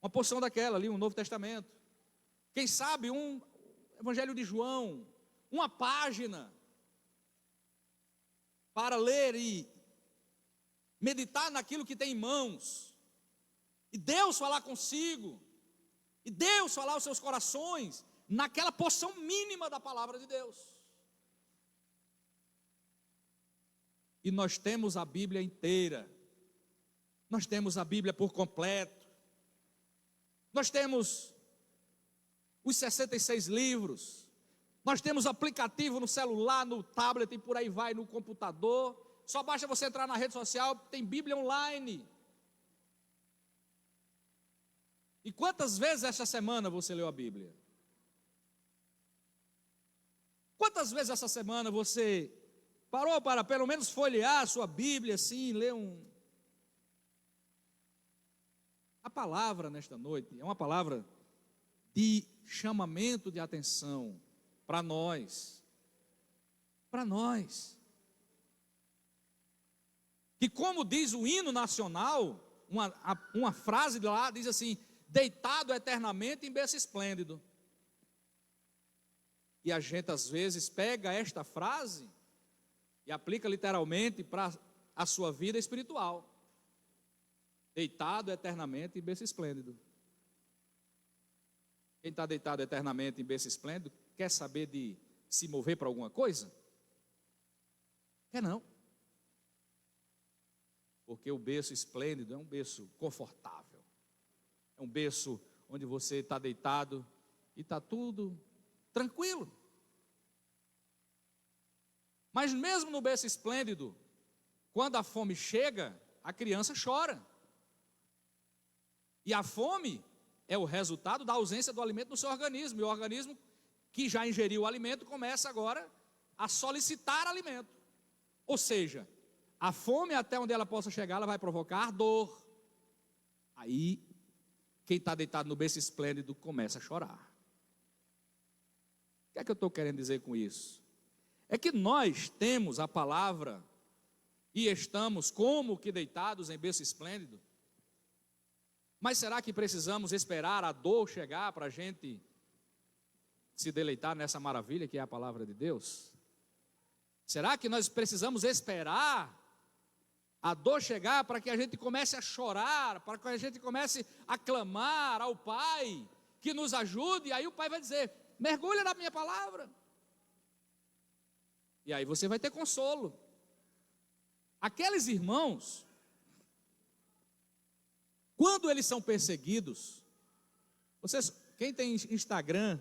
Uma porção daquela ali, um Novo Testamento. Quem sabe um Evangelho de João, uma página para ler e meditar naquilo que tem em mãos. E Deus falar consigo, e Deus falar aos seus corações, naquela porção mínima da palavra de Deus. E nós temos a Bíblia inteira, nós temos a Bíblia por completo, nós temos os 66 livros, nós temos aplicativo no celular, no tablet e por aí vai, no computador. Só basta você entrar na rede social, tem Bíblia online. E quantas vezes esta semana você leu a Bíblia? Quantas vezes essa semana você parou para pelo menos folhear a sua Bíblia assim, ler A palavra nesta noite é uma palavra de chamamento de atenção para nós. Para nós. Que como diz o hino nacional, uma frase de lá diz assim: deitado eternamente em berço esplêndido. E a gente às vezes pega esta frase e aplica literalmente para a sua vida espiritual. Deitado eternamente em berço esplêndido. Quem está deitado eternamente em berço esplêndido quer saber de se mover para alguma coisa? Quer não. Porque o berço esplêndido é um berço confortável. É um berço onde você está deitado e está tudo tranquilo. Mas mesmo no berço esplêndido, quando a fome chega, a criança chora. E a fome é o resultado da ausência do alimento no seu organismo. E o organismo que já ingeriu o alimento começa agora a solicitar alimento. Ou seja, a fome até onde ela possa chegar, ela vai provocar dor. Aí, quem está deitado no berço esplêndido começa a chorar. O que é que eu estou querendo dizer com isso? É que nós temos a palavra e estamos como que deitados em berço esplêndido. Mas será que precisamos esperar a dor chegar para a gente se deleitar nessa maravilha que é a palavra de Deus? Será que nós precisamos esperar a dor chegar para que a gente comece a chorar, para que a gente comece a clamar ao Pai que nos ajude? E aí o Pai vai dizer: mergulha na minha palavra. E aí você vai ter consolo. Aqueles irmãos, quando eles são perseguidos, vocês, quem tem Instagram,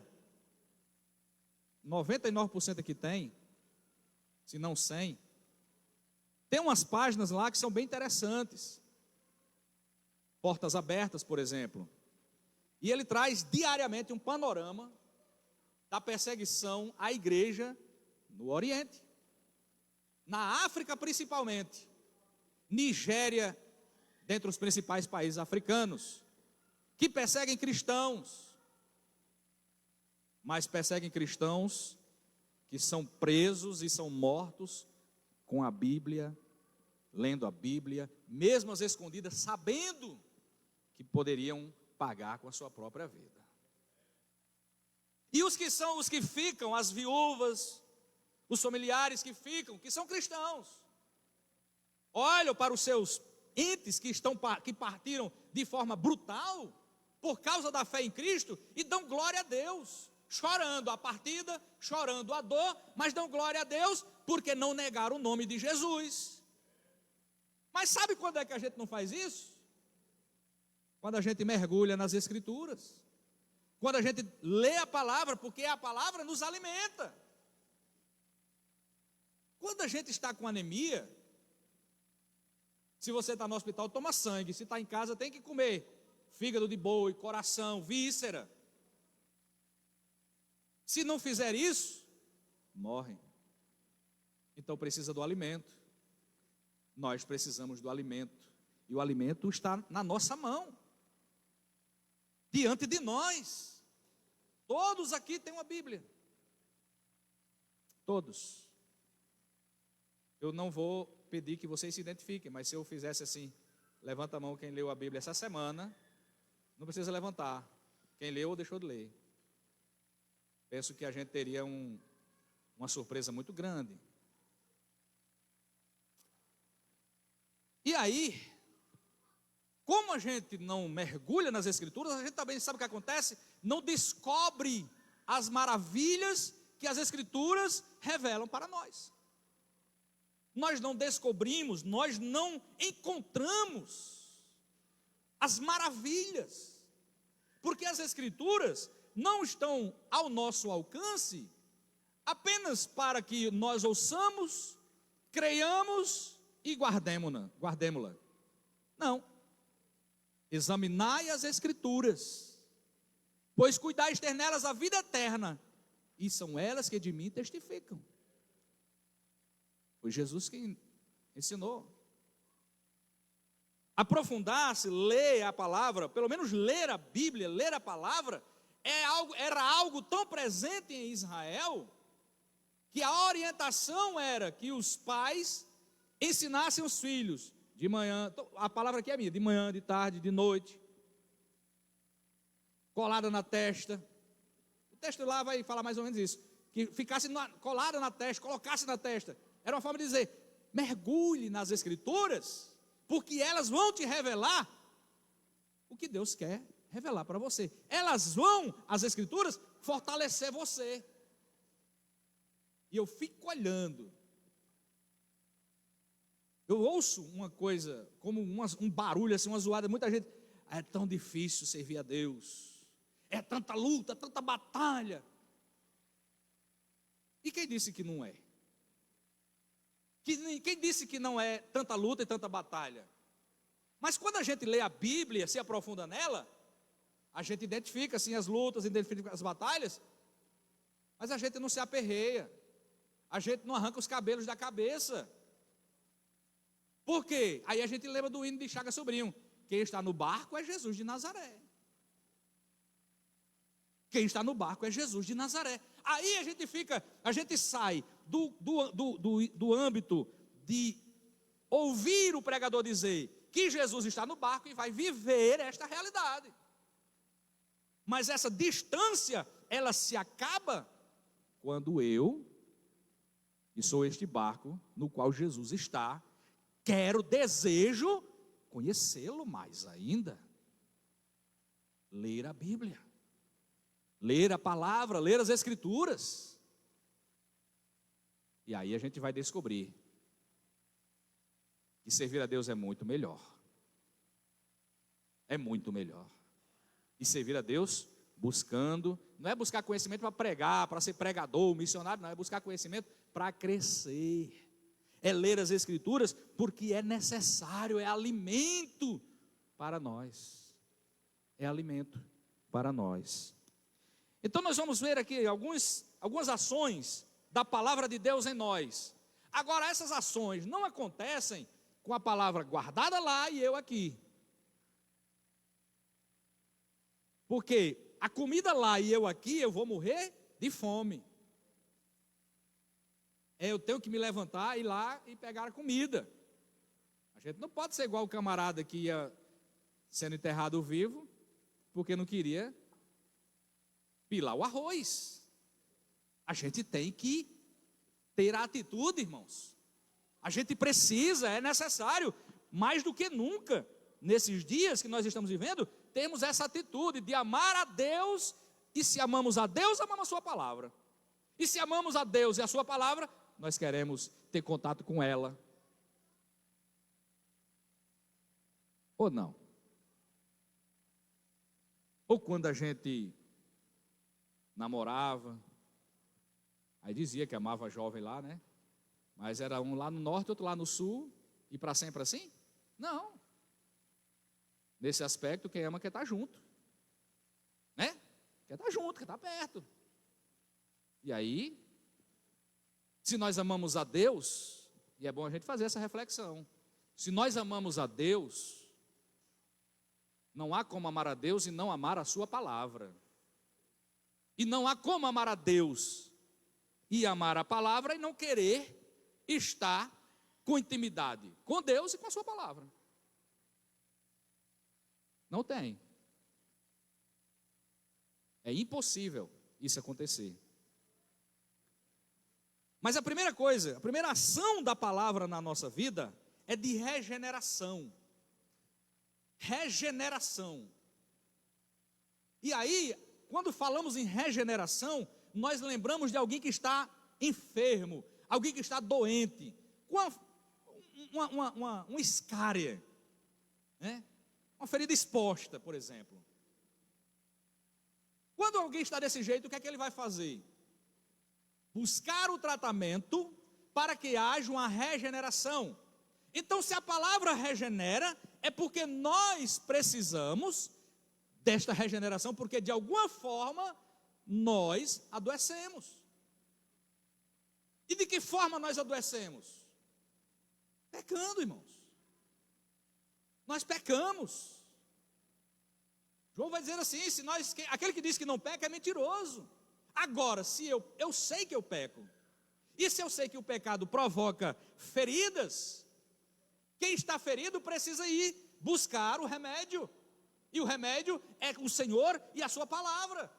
99% aqui tem, se não 100%, tem umas páginas lá que são bem interessantes. Portas Abertas, por exemplo. E ele traz diariamente um panorama da perseguição à igreja no Oriente. Na África principalmente. Nigéria, dentre os principais países africanos, que perseguem cristãos. Mas perseguem cristãos que são presos e são mortos com a Bíblia, lendo a Bíblia, mesmo às escondidas, sabendo que poderiam pagar com a sua própria vida. E os que são os que ficam, as viúvas, os familiares que ficam, que são cristãos, olham para os seus entes que partiram de forma brutal, por causa da fé em Cristo, e dão glória a Deus, chorando a partida, chorando a dor, mas dão glória a Deus, porque não negaram o nome de Jesus. Mas sabe quando é que a gente não faz isso? Quando a gente mergulha nas Escrituras, quando a gente lê a palavra, porque a palavra nos alimenta. Quando a gente está com anemia, se você está no hospital, toma sangue. Se está em casa, tem que comer fígado de boi, coração, víscera. Se não fizer isso, morrem. Então precisa do alimento. Nós precisamos do alimento. E o alimento está na nossa mão, diante de nós. Todos aqui têm uma Bíblia. Todos. Eu não vou pedir que vocês se identifiquem, mas se eu fizesse assim, levanta a mão quem leu a Bíblia essa semana, não precisa levantar. Quem leu ou deixou de ler. Penso que a gente teria uma surpresa muito grande. E aí, como a gente não mergulha nas Escrituras, a gente também sabe o que acontece? Não descobre as maravilhas que as Escrituras revelam para nós. Nós não descobrimos, nós não encontramos as maravilhas, porque as Escrituras não estão ao nosso alcance apenas para que nós ouçamos, creiamos e guardemo-la. Não. Examinai as Escrituras, pois cuidais ter nelas a vida eterna, e são elas que de mim testificam. Foi Jesus quem ensinou. Aprofundar-se, ler a palavra, pelo menos ler a Bíblia, ler a palavra, era algo tão presente em Israel, que a orientação era que os pais ensinassem os filhos, de manhã, a palavra aqui é minha, de manhã, de tarde, de noite, colada na testa. O texto lá vai falar mais ou menos isso, que ficasse colada na testa, colocasse na testa. Era uma forma de dizer: mergulhe nas Escrituras, porque elas vão te revelar o que Deus quer revelar para você. Elas vão, as Escrituras, fortalecer você. E eu fico olhando. Eu ouço uma coisa, como um barulho, assim, uma zoada, muita gente: é tão difícil servir a Deus, é tanta luta, tanta batalha. E quem disse que não é? Quem disse que não é tanta luta e tanta batalha? Mas quando a gente lê a Bíblia, se aprofunda nela, a gente identifica assim as lutas, identifica as batalhas, mas a gente não se aperreia, A gente não arranca os cabelos da cabeça. Por quê? Aí a gente lembra do hino de Chagas Sobrinho. Quem está no barco é Jesus de Nazaré. Quem está no barco é Jesus de Nazaré. Aí a gente sai do âmbito de ouvir o pregador dizer que Jesus está no barco e vai viver esta realidade. Mas essa distância, ela se acaba quando eu, que sou este barco no qual Jesus está, desejo conhecê-lo mais ainda. Ler a Bíblia, ler a palavra, ler as Escrituras. E aí a gente vai descobrir que servir a Deus é muito melhor. É muito melhor. E servir a Deus buscando, não é buscar conhecimento para pregar, para ser pregador, missionário, não, é buscar conhecimento para crescer. É ler as Escrituras porque é necessário, é alimento para nós. É alimento para nós. Então nós vamos ver aqui algumas ações da palavra de Deus em nós. Agora, essas ações não acontecem com a palavra guardada lá e eu aqui. Porque a comida lá e eu aqui, eu vou morrer de fome. Eu tenho que me levantar, ir lá e pegar a comida. A gente não pode ser igual o camarada que ia sendo enterrado vivo, porque não queria pilar o arroz. A gente tem que ter a atitude, irmãos. A gente precisa, é necessário, mais do que nunca, nesses dias que nós estamos vivendo, temos essa atitude de amar a Deus, e se amamos a Deus, amamos a sua palavra. E se amamos a Deus e a sua palavra, nós queremos ter contato com ela. Ou não? Ou quando a gente namorava, aí dizia que amava a jovem lá, né? Mas era um lá no norte, outro lá no sul, e para sempre assim? Não. Nesse aspecto, quem ama quer estar junto, né? Quer estar junto, quer estar perto. E aí, se nós amamos a Deus, e é bom a gente fazer essa reflexão, se nós amamos a Deus, não há como amar a Deus e não amar a sua palavra. E não há como amar a Deus e amar a palavra e não querer estar com intimidade com Deus e com a sua palavra. Não tem. É impossível isso acontecer. Mas a primeira coisa, a primeira ação da palavra na nossa vida é de regeneração. Regeneração. E aí, quando falamos em regeneração, nós lembramos de alguém que está enfermo, alguém que está doente, com uma escária, né? Uma ferida exposta, por exemplo. Quando alguém está desse jeito, o que é que ele vai fazer? Buscar o tratamento para que haja uma regeneração. Então, se a palavra regenera, é porque nós precisamos desta regeneração, porque de alguma forma nós adoecemos. E de que forma nós adoecemos? Pecando, irmãos. Nós pecamos. João vai dizer assim, aquele que diz que não peca é mentiroso. Agora, se eu sei que eu peco, e se eu sei que o pecado provoca feridas, quem está ferido precisa ir buscar o remédio. E o remédio é o Senhor e a sua palavra.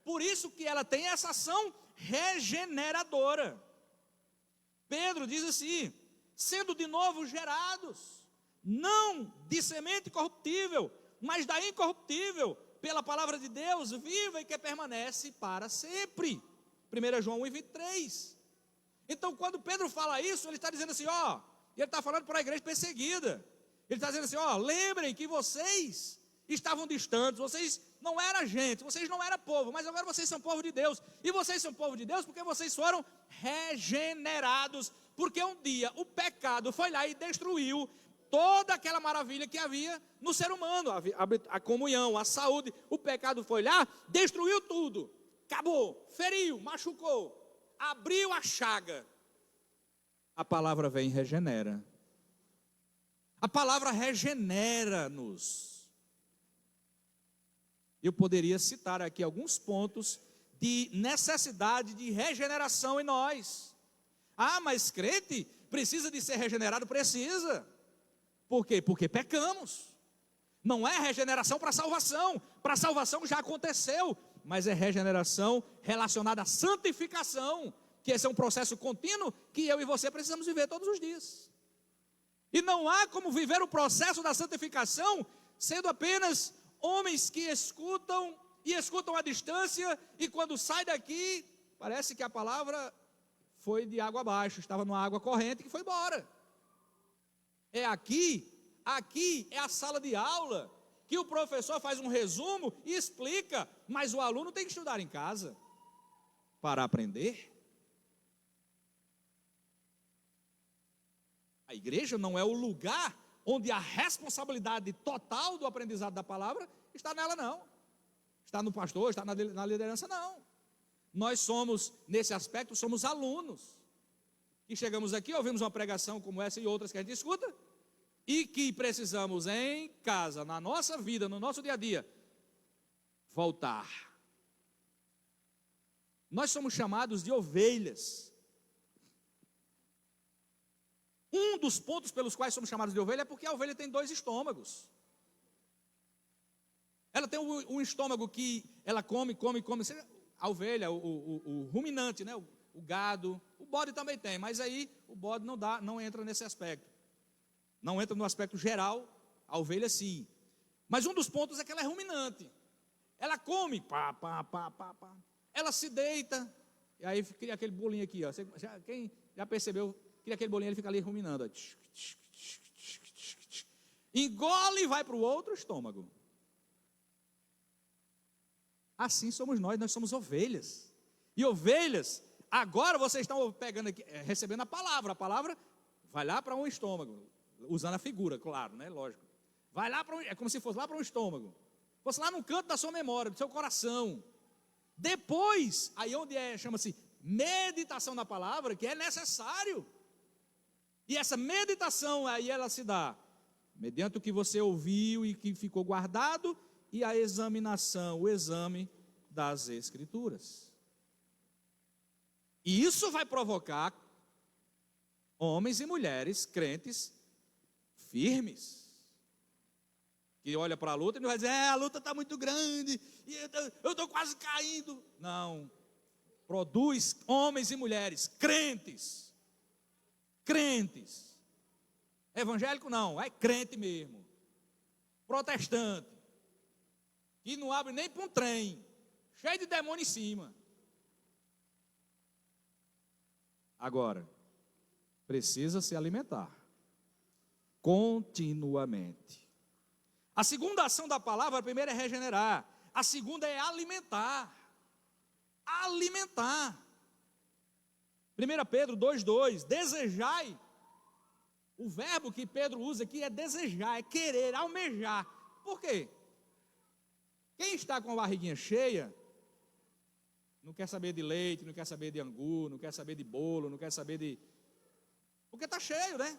Por isso que ela tem essa ação regeneradora. Pedro diz assim, sendo de novo gerados, não de semente corruptível, mas da incorruptível, pela palavra de Deus, viva e que permanece para sempre. 1 João 1,23. Então, quando Pedro fala isso, ele está dizendo assim, ele está falando para a igreja perseguida. Ele está dizendo assim, lembrem que vocês estavam distantes, vocês não eram gente, vocês não eram povo, mas agora vocês são povo de Deus. E vocês são povo de Deus porque vocês foram regenerados, porque um dia o pecado foi lá e destruiu toda aquela maravilha que havia no ser humano, a comunhão, a saúde. O pecado foi lá, destruiu tudo, acabou, feriu, machucou. abriu a chaga, a palavra vem e regenera. A palavra regenera-nos. Eu poderia citar aqui alguns pontos de necessidade de regeneração em nós. Ah, mas crente precisa de ser regenerado? Precisa. Por quê? Porque pecamos. Não é regeneração para salvação. Para salvação já aconteceu, mas é regeneração relacionada à santificação, que esse é um processo contínuo que eu e você precisamos viver todos os dias. E não há como viver o processo da santificação sendo apenas homens que escutam e escutam à distância, e quando sai daqui, parece que a palavra foi de água abaixo, estava numa água corrente que foi embora. É aqui é a sala de aula, que o professor faz um resumo e explica, mas o aluno tem que estudar em casa para aprender. A igreja não é o lugar onde a responsabilidade total do aprendizado da palavra está nela, não. Está no pastor, está na liderança, não. Nós somos, nesse aspecto, somos alunos. E chegamos aqui, ouvimos uma pregação como essa e outras que a gente escuta, e que precisamos em casa, na nossa vida, no nosso dia a dia, voltar. Nós somos chamados de ovelhas. Um dos pontos pelos quais somos chamados de ovelha é porque a ovelha tem 2 estômagos. Ela tem um estômago que ela come. A ovelha, o ruminante, né? O gado, o bode também tem, mas aí o bode não entra nesse aspecto. Não entra no aspecto geral, a ovelha sim. Mas um dos pontos é que ela é ruminante. Ela come, pá. Ela se deita, e aí cria aquele bolinho aqui, ó. Quem já percebeu, cria aquele bolinho, ele fica ali ruminando, ó. Engole e vai para o outro estômago. Assim somos nós somos ovelhas. E ovelhas, agora vocês estão pegando aqui, recebendo a palavra vai lá para um estômago, usando a figura, claro, né? Lógico. Vai lá é como se fosse lá para um estômago, fosse lá no canto da sua memória, do seu coração. Depois, aí onde chama-se meditação na palavra, que é necessário. E essa meditação aí ela se dá mediante o que você ouviu e que ficou guardado, e a examinação, o exame das Escrituras. E isso vai provocar homens e mulheres crentes firmes, que olha para a luta e não vai dizer, a luta está muito grande, e eu estou quase caindo. Não, produz homens e mulheres crentes. Evangélico não, é crente mesmo, protestante, que não abre nem para um trem, cheio de demônio em cima. Agora, precisa se alimentar continuamente. A segunda ação da palavra, a primeira é regenerar, a segunda é alimentar. 1 Pedro 2,2, desejai. O verbo que Pedro usa aqui é desejar, é querer, almejar. Por quê? Quem está com a barriguinha cheia, não quer saber de leite, não quer saber de angu, não quer saber de bolo, não quer saber de... Porque está cheio, né?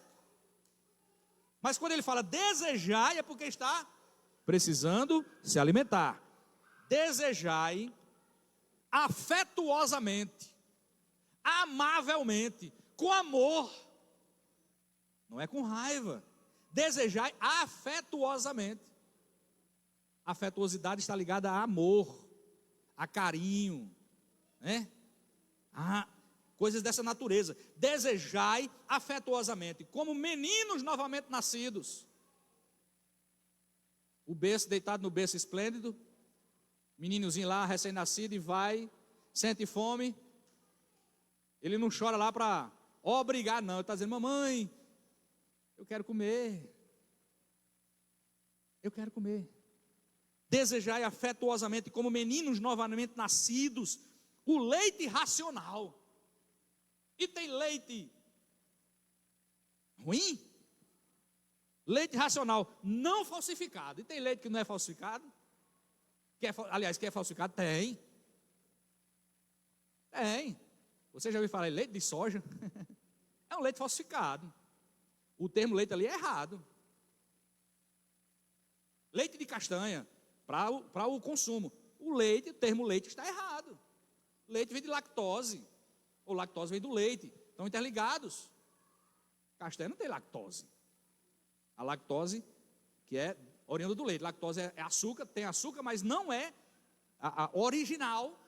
Mas quando ele fala desejai, é porque está precisando se alimentar. Desejai afetuosamente, amavelmente, com amor, não é com raiva. Desejai afetuosamente. Afetuosidade está ligada a amor, a carinho, né? Coisas dessa natureza. Desejai afetuosamente, como meninos novamente nascidos. O berço, deitado no berço esplêndido, meninozinho lá, recém-nascido, e vai, sente fome. Ele não chora lá para obrigar, não. Ele está dizendo, mamãe, eu quero comer. Eu quero comer. Desejai afetuosamente, como meninos novamente nascidos, o leite racional. E tem leite ruim? Leite racional, não falsificado. E tem leite que não é falsificado? Que é falsificado? Tem. Você já ouviu falar em leite de soja? É um leite falsificado. O termo leite ali é errado. Leite de castanha, para o consumo. O termo leite está errado. Leite vem de lactose, ou lactose vem do leite. Estão interligados. Castanha não tem lactose. A lactose, que é oriunda do leite. Lactose é açúcar, tem açúcar, mas não é a original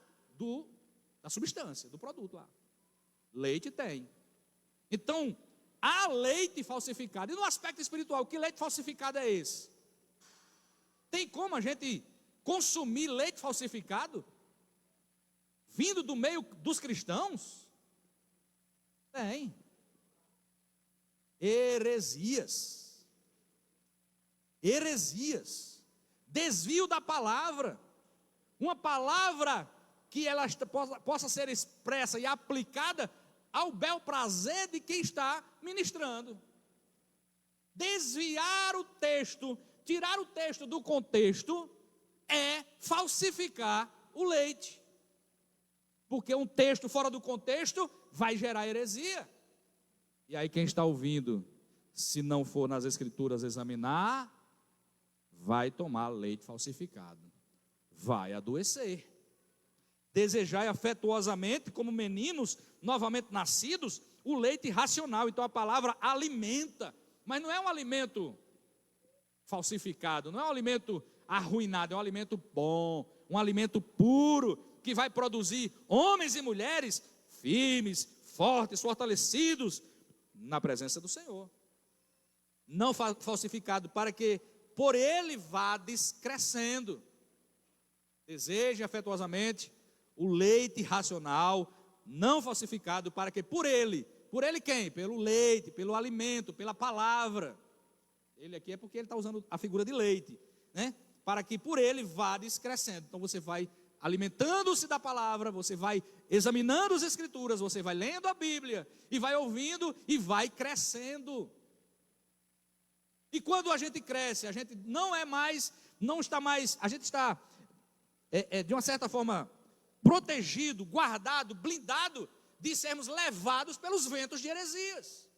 da substância, do produto lá. Leite tem. Então, há leite falsificado. E no aspecto espiritual, que leite falsificado é esse? Tem como a gente consumir leite falsificado? Vindo do meio dos cristãos? Tem. Heresias. Desvio da palavra. Uma palavra que ela possa ser expressa e aplicada ao bel prazer de quem está ministrando. Desviar o texto, tirar o texto do contexto, é falsificar o leite. Porque um texto fora do contexto vai gerar heresia. E aí quem está ouvindo, se não for nas escrituras examinar, vai tomar leite falsificado. Vai adoecer. Desejai afetuosamente, como meninos novamente nascidos, o leite racional. Então a palavra alimenta, mas não é um alimento falsificado, não é um alimento arruinado, é um alimento bom, um alimento puro, que vai produzir homens e mulheres firmes, fortes, fortalecidos na presença do Senhor. Não falsificado, para que por ele vá descrescendo. Deseje afetuosamente o leite racional, não falsificado, para que por ele quem? Pelo leite, pelo alimento, pela palavra. Ele aqui é porque ele está usando a figura de leite, né? Para que por ele vá descrescendo. Então você vai alimentando-se da palavra, você vai examinando as escrituras, você vai lendo a Bíblia, e vai ouvindo, e vai crescendo. E quando a gente cresce, a gente não está mais, a gente está, de uma certa forma, protegido, guardado, blindado, de sermos levados pelos ventos de heresias.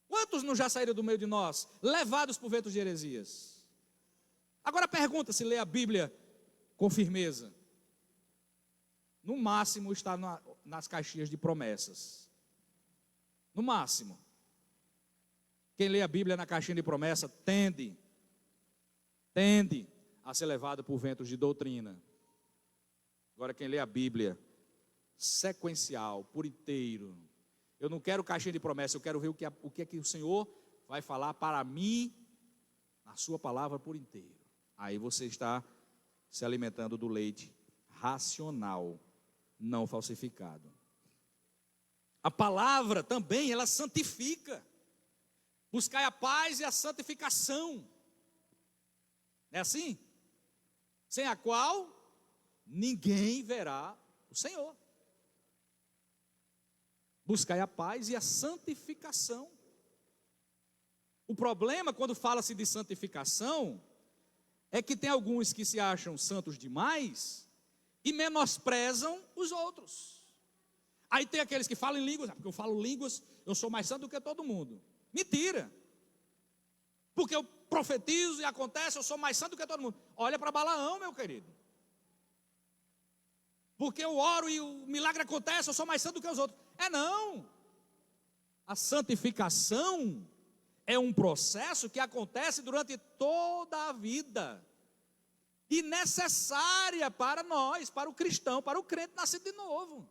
Quantos não já saíram do meio de nós, levados por ventos de heresias? Agora pergunta se lê a Bíblia com firmeza. No máximo está nas caixinhas de promessas. No máximo. Quem lê a Bíblia na caixinha de promessa tende a ser levado por ventos de doutrina. Agora quem lê a Bíblia sequencial, por inteiro, eu não quero caixinha de promessa, eu quero ver o que é que o Senhor vai falar para mim na sua palavra por inteiro. Aí você está se alimentando do leite racional, não falsificado. A palavra também, ela santifica. Buscai a paz e a santificação. Não é assim? Sem a qual ninguém verá o Senhor. Buscai a paz e a santificação. O problema, quando fala-se de santificação, é que tem alguns que se acham santos demais e menosprezam os outros. Aí tem aqueles que falam em línguas, porque eu falo línguas, eu sou mais santo do que todo mundo. Mentira. Porque eu profetizo e acontece, eu sou mais santo do que todo mundo. Olha para Balaão, meu querido. Porque eu oro e o milagre acontece, eu sou mais santo do que os outros. Não. A santificação é um processo que acontece durante toda a vida. E necessária para nós, para o cristão, para o crente nascido de novo.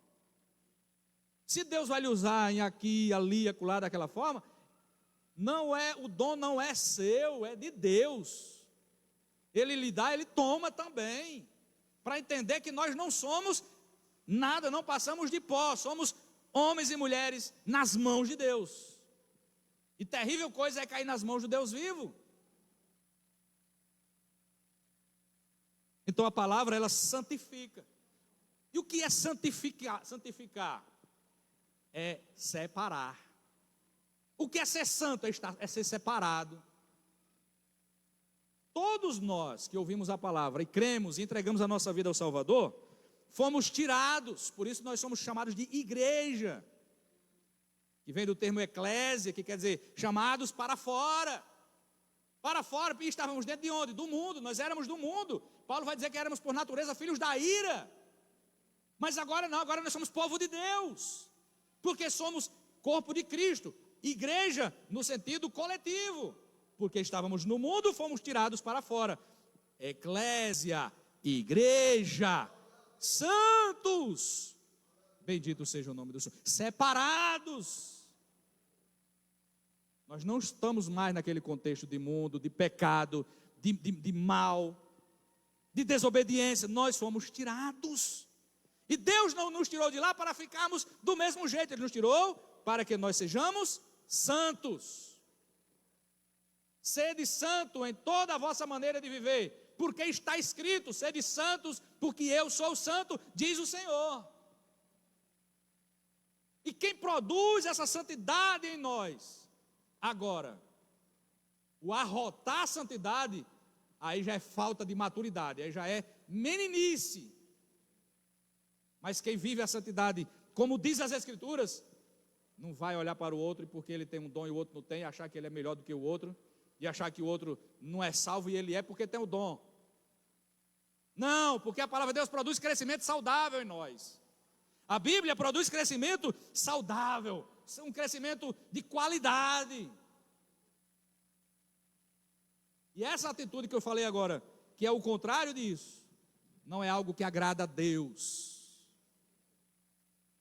Se Deus vai lhe usar em aqui, ali, acolá, daquela forma, o dom não é seu, é de Deus. Ele lhe dá, ele toma também. Para entender que nós não somos nada, não passamos de pó, somos homens e mulheres nas mãos de Deus. E terrível coisa é cair nas mãos do Deus vivo. Então a palavra, ela santifica. E o que é santificar? Santificar é separar. O que é ser santo? É ser separado. Todos nós que ouvimos a palavra e cremos e entregamos a nossa vida ao Salvador, fomos tirados, por isso nós somos chamados de igreja, que vem do termo eclésia, que quer dizer chamados para fora. Para fora, e estávamos dentro de onde? Do mundo, nós éramos do mundo. Paulo vai dizer que éramos por natureza filhos da ira. Mas agora não, agora nós somos povo de Deus, porque somos corpo de Cristo, igreja no sentido coletivo, porque estávamos no mundo, fomos tirados para fora. Eclésia, igreja, santos, bendito seja o nome do Senhor, separados. Nós não estamos mais naquele contexto de mundo, de pecado, de mal, de desobediência. Nós fomos tirados. E Deus não nos tirou de lá para ficarmos do mesmo jeito. Ele nos tirou para que nós sejamos santos. Sede santo em toda a vossa maneira de viver, porque está escrito: sede santos, porque eu sou santo, diz o Senhor. E quem produz essa santidade em nós? Agora, o arrotar a santidade, aí já é falta de maturidade, aí já é meninice. Mas quem vive a santidade, como diz as Escrituras, não vai olhar para o outro, e porque ele tem um dom e o outro não tem, achar que ele é melhor do que o outro, e achar que o outro não é salvo e ele é porque tem o dom. Não, porque a palavra de Deus produz crescimento saudável em nós. A Bíblia produz crescimento saudável, um crescimento de qualidade. E essa atitude que eu falei agora, que é o contrário disso, não é algo que agrada a Deus.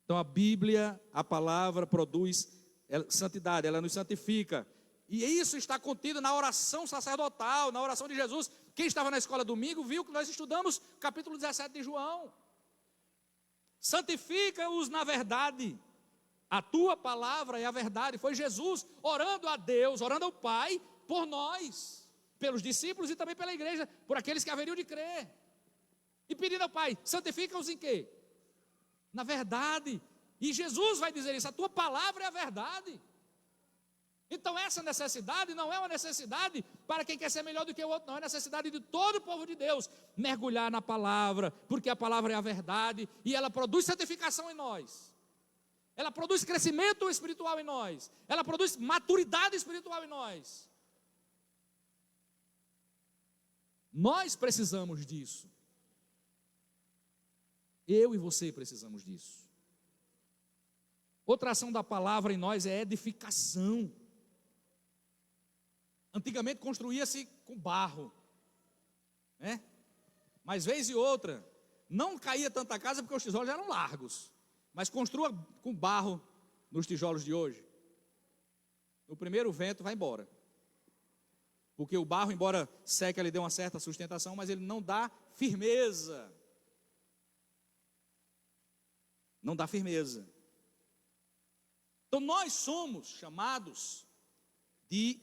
Então a Bíblia, a palavra produz santidade, ela nos santifica. E isso está contido na oração sacerdotal, na oração de Jesus. Quem estava na escola domingo viu que nós estudamos capítulo 17 de João. Santifica-os na verdade. A tua palavra é a verdade. Foi Jesus orando a Deus, orando ao Pai por nós, pelos discípulos e também pela igreja, por aqueles que haveriam de crer. E pedindo ao Pai, santifica-os em quê? Na verdade. E Jesus vai dizer isso: a tua palavra é a verdade. Então essa necessidade não é uma necessidade para quem quer ser melhor do que o outro, não, é necessidade de todo o povo de Deus mergulhar na palavra, porque a palavra é a verdade e ela produz santificação em nós, ela produz crescimento espiritual em nós, ela produz maturidade espiritual em nós. Nós precisamos disso, eu e você precisamos disso. Outra ação da palavra em nós é edificação. Antigamente construía-se com barro, né? Mas vez e outra, não caía tanta casa porque os tijolos eram largos. Mas construa com barro nos tijolos de hoje. No primeiro vento vai embora. Porque o barro, embora seque, ele dê uma certa sustentação, mas ele não dá firmeza. Não dá firmeza. Então nós somos chamados de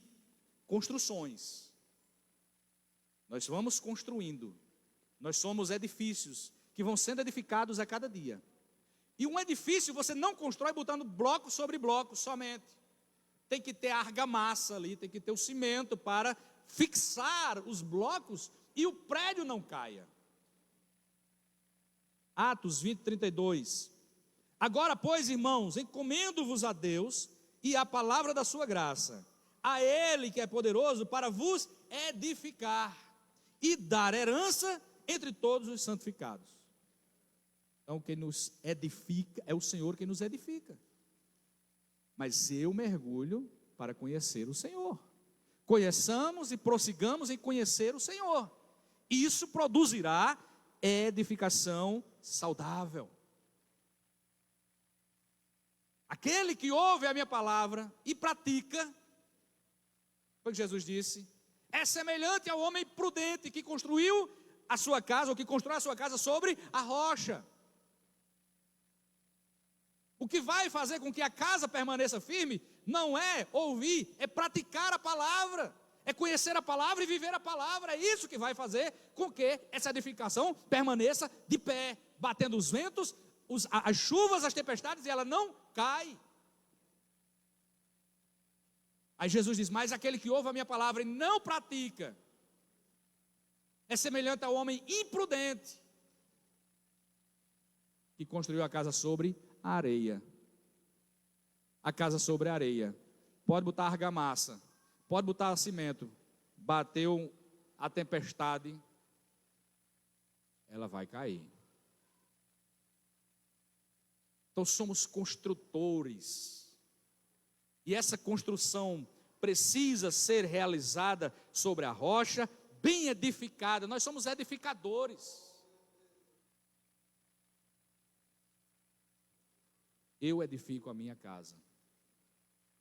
construções. Nós vamos construindo. Nós somos edifícios que vão sendo edificados a cada dia. E um edifício você não constrói botando bloco sobre bloco somente. Tem que ter a argamassa ali, tem que ter o cimento para fixar os blocos e o prédio não caia. Atos 20, 32. Agora, pois, irmãos, encomendo-vos a Deus e à palavra da sua graça, a Ele que é poderoso para vos edificar e dar herança entre todos os santificados. Então, quem nos edifica é o Senhor quem nos edifica. Mas eu mergulho para conhecer o Senhor. Conheçamos e prossigamos em conhecer o Senhor. Isso produzirá edificação saudável. Aquele que ouve a minha palavra e pratica, foi o que Jesus disse, é semelhante ao homem prudente que construiu a sua casa, ou que constrói a sua casa sobre a rocha. O que vai fazer com que a casa permaneça firme não é ouvir, é praticar a palavra, é conhecer a palavra e viver a palavra. É isso que vai fazer com que essa edificação permaneça de pé, batendo os ventos, as chuvas, as tempestades, e ela não cai. Aí Jesus diz, mas aquele que ouve a minha palavra e não pratica, é semelhante ao homem imprudente, que construiu a casa sobre a areia. A casa sobre a areia. Pode botar argamassa, pode botar cimento. Bateu a tempestade, ela vai cair. Então somos construtores. E essa construção precisa ser realizada sobre a rocha, bem edificada. Nós somos edificadores. Eu edifico a minha casa.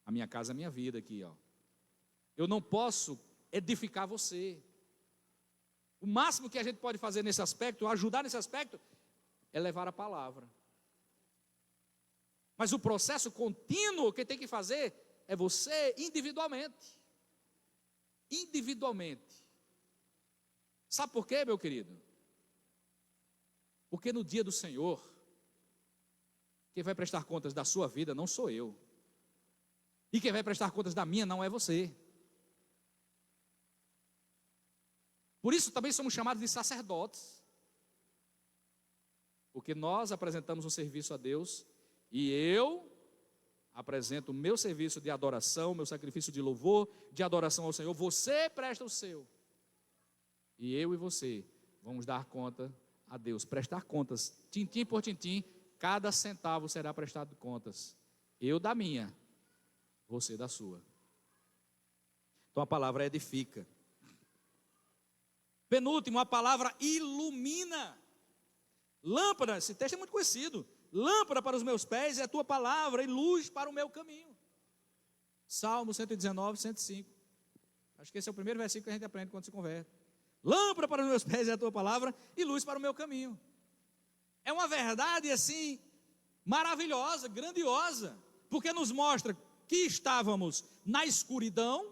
A minha casa é a minha vida aqui, ó. Eu não posso edificar você. O máximo que a gente pode fazer nesse aspecto, ajudar nesse aspecto, é levar a palavra. Mas o processo contínuo que tem que fazer é você individualmente. Individualmente. Sabe por quê, meu querido? Porque no dia do Senhor, quem vai prestar contas da sua vida não sou eu. E quem vai prestar contas da minha não é você. Por isso também somos chamados de sacerdotes. Porque nós apresentamos um serviço a Deus e eu apresento o meu serviço de adoração, meu sacrifício de louvor, de adoração ao Senhor. Você presta o seu. E eu e você vamos dar conta a Deus, prestar contas, tintim por tintim, cada centavo será prestado contas. Eu da minha, você da sua. Então a palavra edifica. Penúltimo, a palavra ilumina. Lâmpada, esse texto é muito conhecido. Lâmpada para os meus pés é a tua palavra e luz para o meu caminho. Salmo 119, 105. Acho que esse é o primeiro versículo que a gente aprende quando se converte. Lâmpada para os meus pés é a tua palavra e luz para o meu caminho. É uma verdade assim, maravilhosa, grandiosa, porque nos mostra que estávamos na escuridão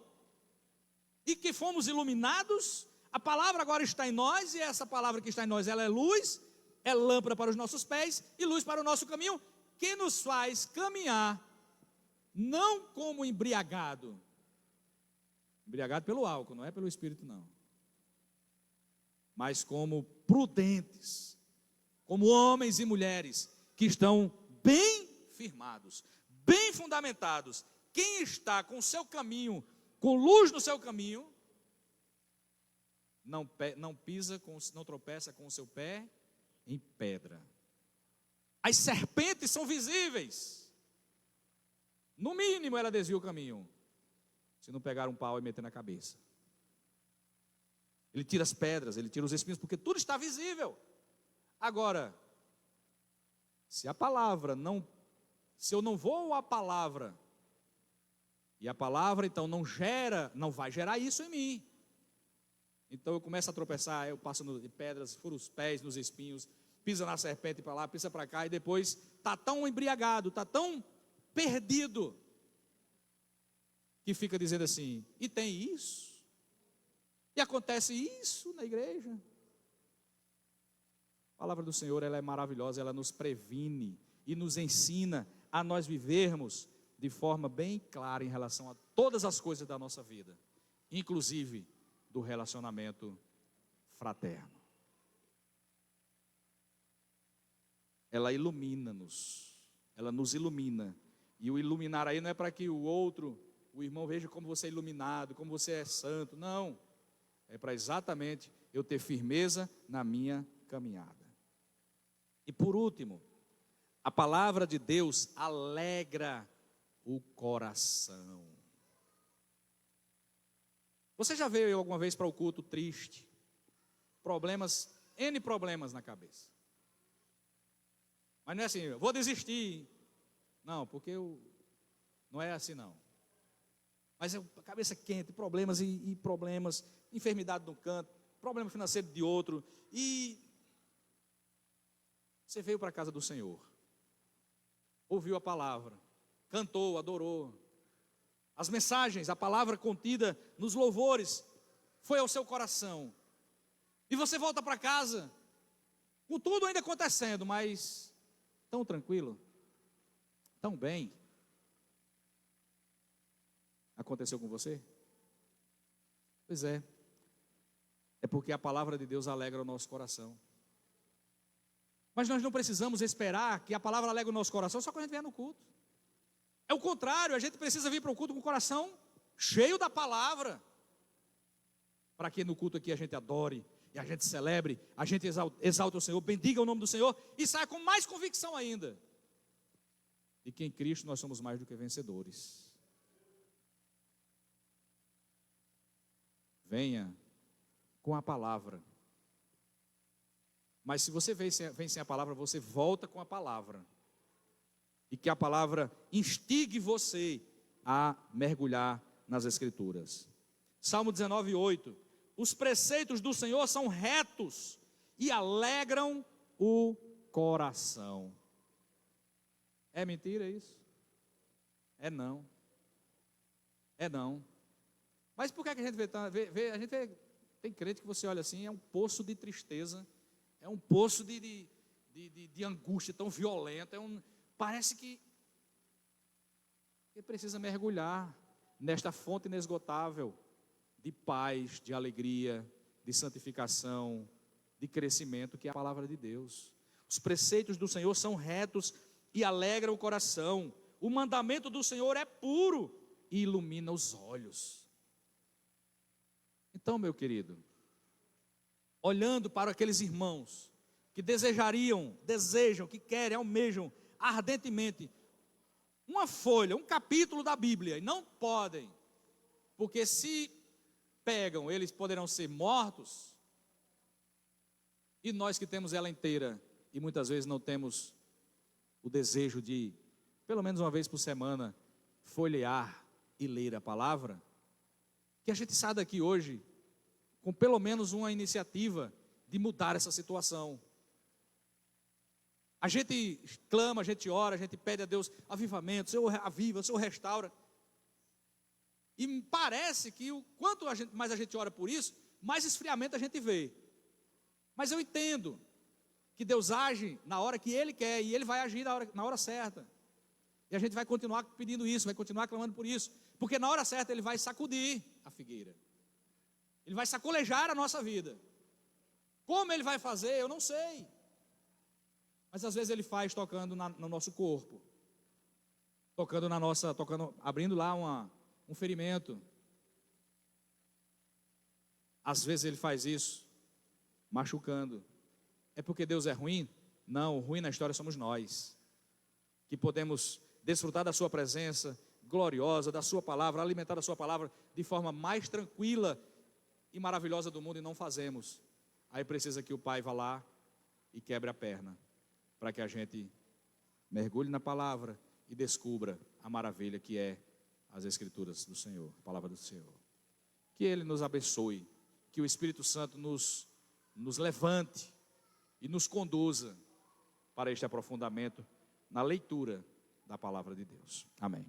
e que fomos iluminados. A palavra agora está em nós e essa palavra que está em nós, ela é luz, é lâmpada para os nossos pés e luz para o nosso caminho, que nos faz caminhar, não como embriagado. Embriagado pelo álcool, não é pelo Espírito não. Mas como prudentes, como homens e mulheres que estão bem firmados, bem fundamentados. Quem está com o seu caminho, com luz no seu caminho, não pisa, não tropeça com o seu pé em pedra. As serpentes são visíveis. No mínimo ela desvia o caminho, se não pegar um pau e meter na cabeça. Ele tira as pedras, ele tira os espinhos, porque tudo está visível. Agora, se eu não vou à palavra, e a palavra então não vai gerar isso em mim. Então eu começo a tropeçar, eu passo em pedras, furo os pés nos espinhos, pisa na serpente para lá, pisa para cá, e depois está tão embriagado, está tão perdido, que fica dizendo assim, e tem isso? E acontece isso na igreja? A palavra do Senhor, ela é maravilhosa, ela nos previne e nos ensina a nós vivermos de forma bem clara em relação a todas as coisas da nossa vida, inclusive do relacionamento fraterno. Ela ilumina-nos, ela nos ilumina, e o iluminar aí não é para que o irmão veja como você é iluminado, como você é santo, não, é para exatamente eu ter firmeza na minha caminhada. E por último, a palavra de Deus alegra o coração. Você já veio alguma vez para o culto triste? N problemas na cabeça. Mas não é assim, eu vou desistir. Não, porque não é assim não. Mas a cabeça quente, problemas e problemas, enfermidade de um canto, problema financeiro de outro, e você veio para a casa do Senhor, ouviu a palavra, cantou, adorou, as mensagens, a palavra contida nos louvores, foi ao seu coração, e você volta para casa, com tudo ainda acontecendo, mas tão tranquilo, tão bem. Aconteceu com você? Pois é. É porque a palavra de Deus alegra o nosso coração. Mas nós não precisamos esperar que a palavra alegre o nosso coração só quando a gente vier no culto. É o contrário, a gente precisa vir para o culto com o coração cheio da palavra. Para que no culto aqui a gente adore, e a gente celebre, a gente exalte o Senhor, bendiga o nome do Senhor e saia com mais convicção ainda de que em Cristo nós somos mais do que vencedores. Venha com a palavra. Mas se você vem sem a palavra, você volta com a palavra. E que a palavra instigue você a mergulhar nas Escrituras. Salmo 19:8. Os preceitos do Senhor são retos e alegram o coração. É mentira isso? É não. É não. Mas por que a gente tem crente que você olha assim, é um poço de tristeza, é um poço de angústia tão violenta, parece que precisa mergulhar nesta fonte inesgotável de paz, de alegria, de santificação, de crescimento, que é a palavra de Deus. Os preceitos do Senhor são retos e alegram o coração. O mandamento do Senhor é puro e ilumina os olhos. Então, meu querido, olhando para aqueles irmãos que desejam, que querem, almejam ardentemente uma folha, um capítulo da Bíblia, e não podem, porque se pegam, eles poderão ser mortos, e nós que temos ela inteira, e muitas vezes não temos o desejo de, pelo menos uma vez por semana, folhear e ler a palavra, que a gente saia daqui hoje com pelo menos uma iniciativa de mudar essa situação. A gente clama, a gente ora, a gente pede a Deus avivamento, Senhor aviva, Senhor restaura. E parece que quanto mais a gente ora por isso, mais esfriamento a gente vê. Mas eu entendo que Deus age na hora que Ele quer, e Ele vai agir na hora certa. E a gente vai continuar pedindo isso, vai continuar clamando por isso, porque na hora certa Ele vai sacudir a figueira. Ele vai sacolejar a nossa vida. Como Ele vai fazer, eu não sei. Mas às vezes Ele faz tocando no nosso corpo, abrindo lá um ferimento. Às vezes Ele faz isso machucando. É porque Deus é ruim? Não, o ruim na história somos nós, que podemos desfrutar da sua presença gloriosa, da sua palavra, alimentar da sua palavra de forma mais tranquila e maravilhosa do mundo, e não fazemos. Aí precisa que o Pai vá lá e quebre a perna, para que a gente mergulhe na palavra e descubra a maravilha que é as Escrituras do Senhor, a palavra do Senhor. Que Ele nos abençoe, que o Espírito Santo nos levante e nos conduza para este aprofundamento na leitura da palavra de Deus. Amém.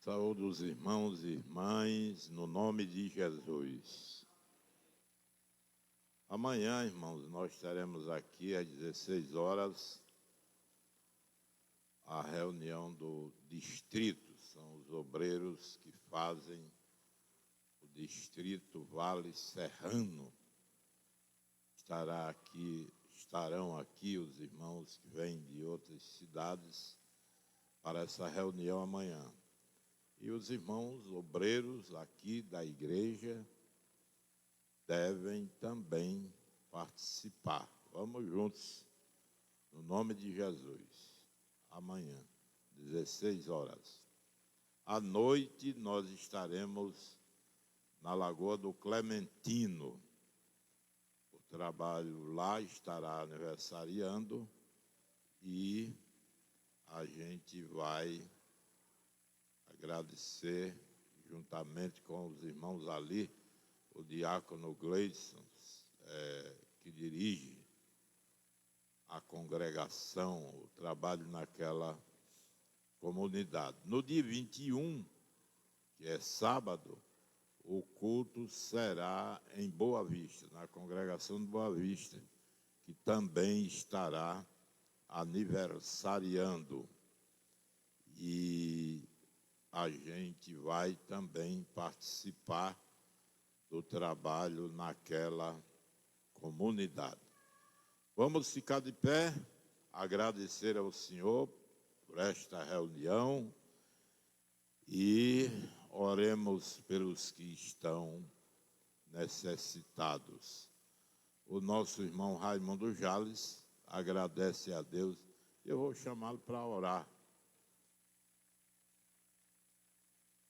Saúdo os irmãos e irmãs, no nome de Jesus. Amanhã, irmãos, nós estaremos aqui às 16 horas, a reunião do distrito, são os obreiros que fazem o distrito Vale Serrano. Estarão aqui os irmãos que vêm de outras cidades para essa reunião amanhã. E os irmãos obreiros aqui da igreja devem também participar. Vamos juntos, no nome de Jesus. Amanhã, 16 horas. À noite, nós estaremos na Lagoa do Clementino. O trabalho lá estará aniversariando e a gente vai agradecer, juntamente com os irmãos ali, o diácono Gleison, que dirige a congregação, o trabalho naquela comunidade. No dia 21, que é sábado, o culto será em Boa Vista, na congregação de Boa Vista, que também estará aniversariando. E a gente vai também participar do trabalho naquela comunidade. Vamos ficar de pé, agradecer ao Senhor por esta reunião e oremos pelos que estão necessitados. O nosso irmão Raimundo Jales agradece a Deus. Eu vou chamá-lo para orar.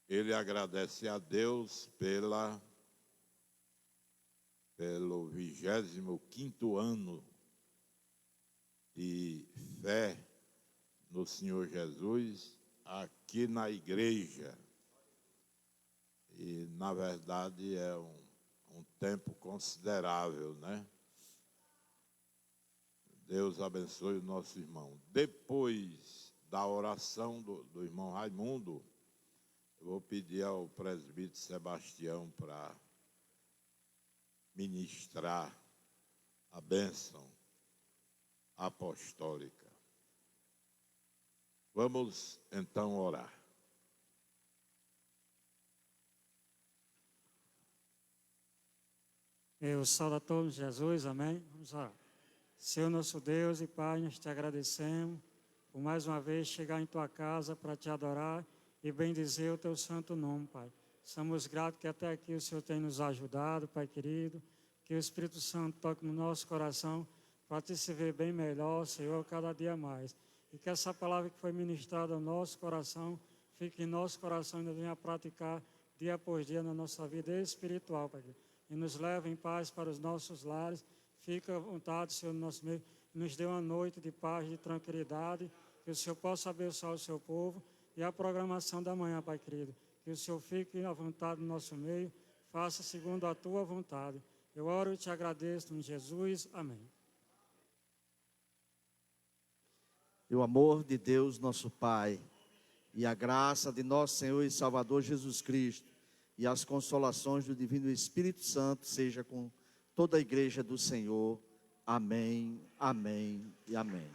Ele agradece a Deus pelo 25º ano de fé no Senhor Jesus aqui na igreja. E, na verdade, é um tempo considerável, né? Deus abençoe o nosso irmão. Depois da oração do irmão Raimundo, eu vou pedir ao presbítero Sebastião para ministrar a bênção apostólica. Vamos então orar. Eu saúdo a todos, Jesus, amém? Vamos orar. Senhor nosso Deus e Pai, nós te agradecemos por mais uma vez chegar em tua casa para te adorar e bendizer o teu santo nome, Pai. Somos gratos que até aqui o Senhor tem nos ajudado, Pai querido, que o Espírito Santo toque no nosso coração para te se ver bem melhor, Senhor, cada dia mais. E que essa palavra que foi ministrada ao nosso coração fique em nosso coração e nos venha a praticar dia após dia na nossa vida espiritual, Pai. E nos leve em paz para os nossos lares. Fica à vontade, Senhor, no nosso meio. Nos dê uma noite de paz, de tranquilidade. Que o Senhor possa abençoar o seu povo e a programação da manhã, Pai querido. Que o Senhor fique à vontade no nosso meio. Faça segundo a tua vontade. Eu oro e te agradeço em Jesus. Amém. E o amor de Deus, nosso Pai, e a graça de nosso Senhor e Salvador Jesus Cristo, e as consolações do Divino Espírito Santo, seja com toda a igreja do Senhor. Amém, amém e amém.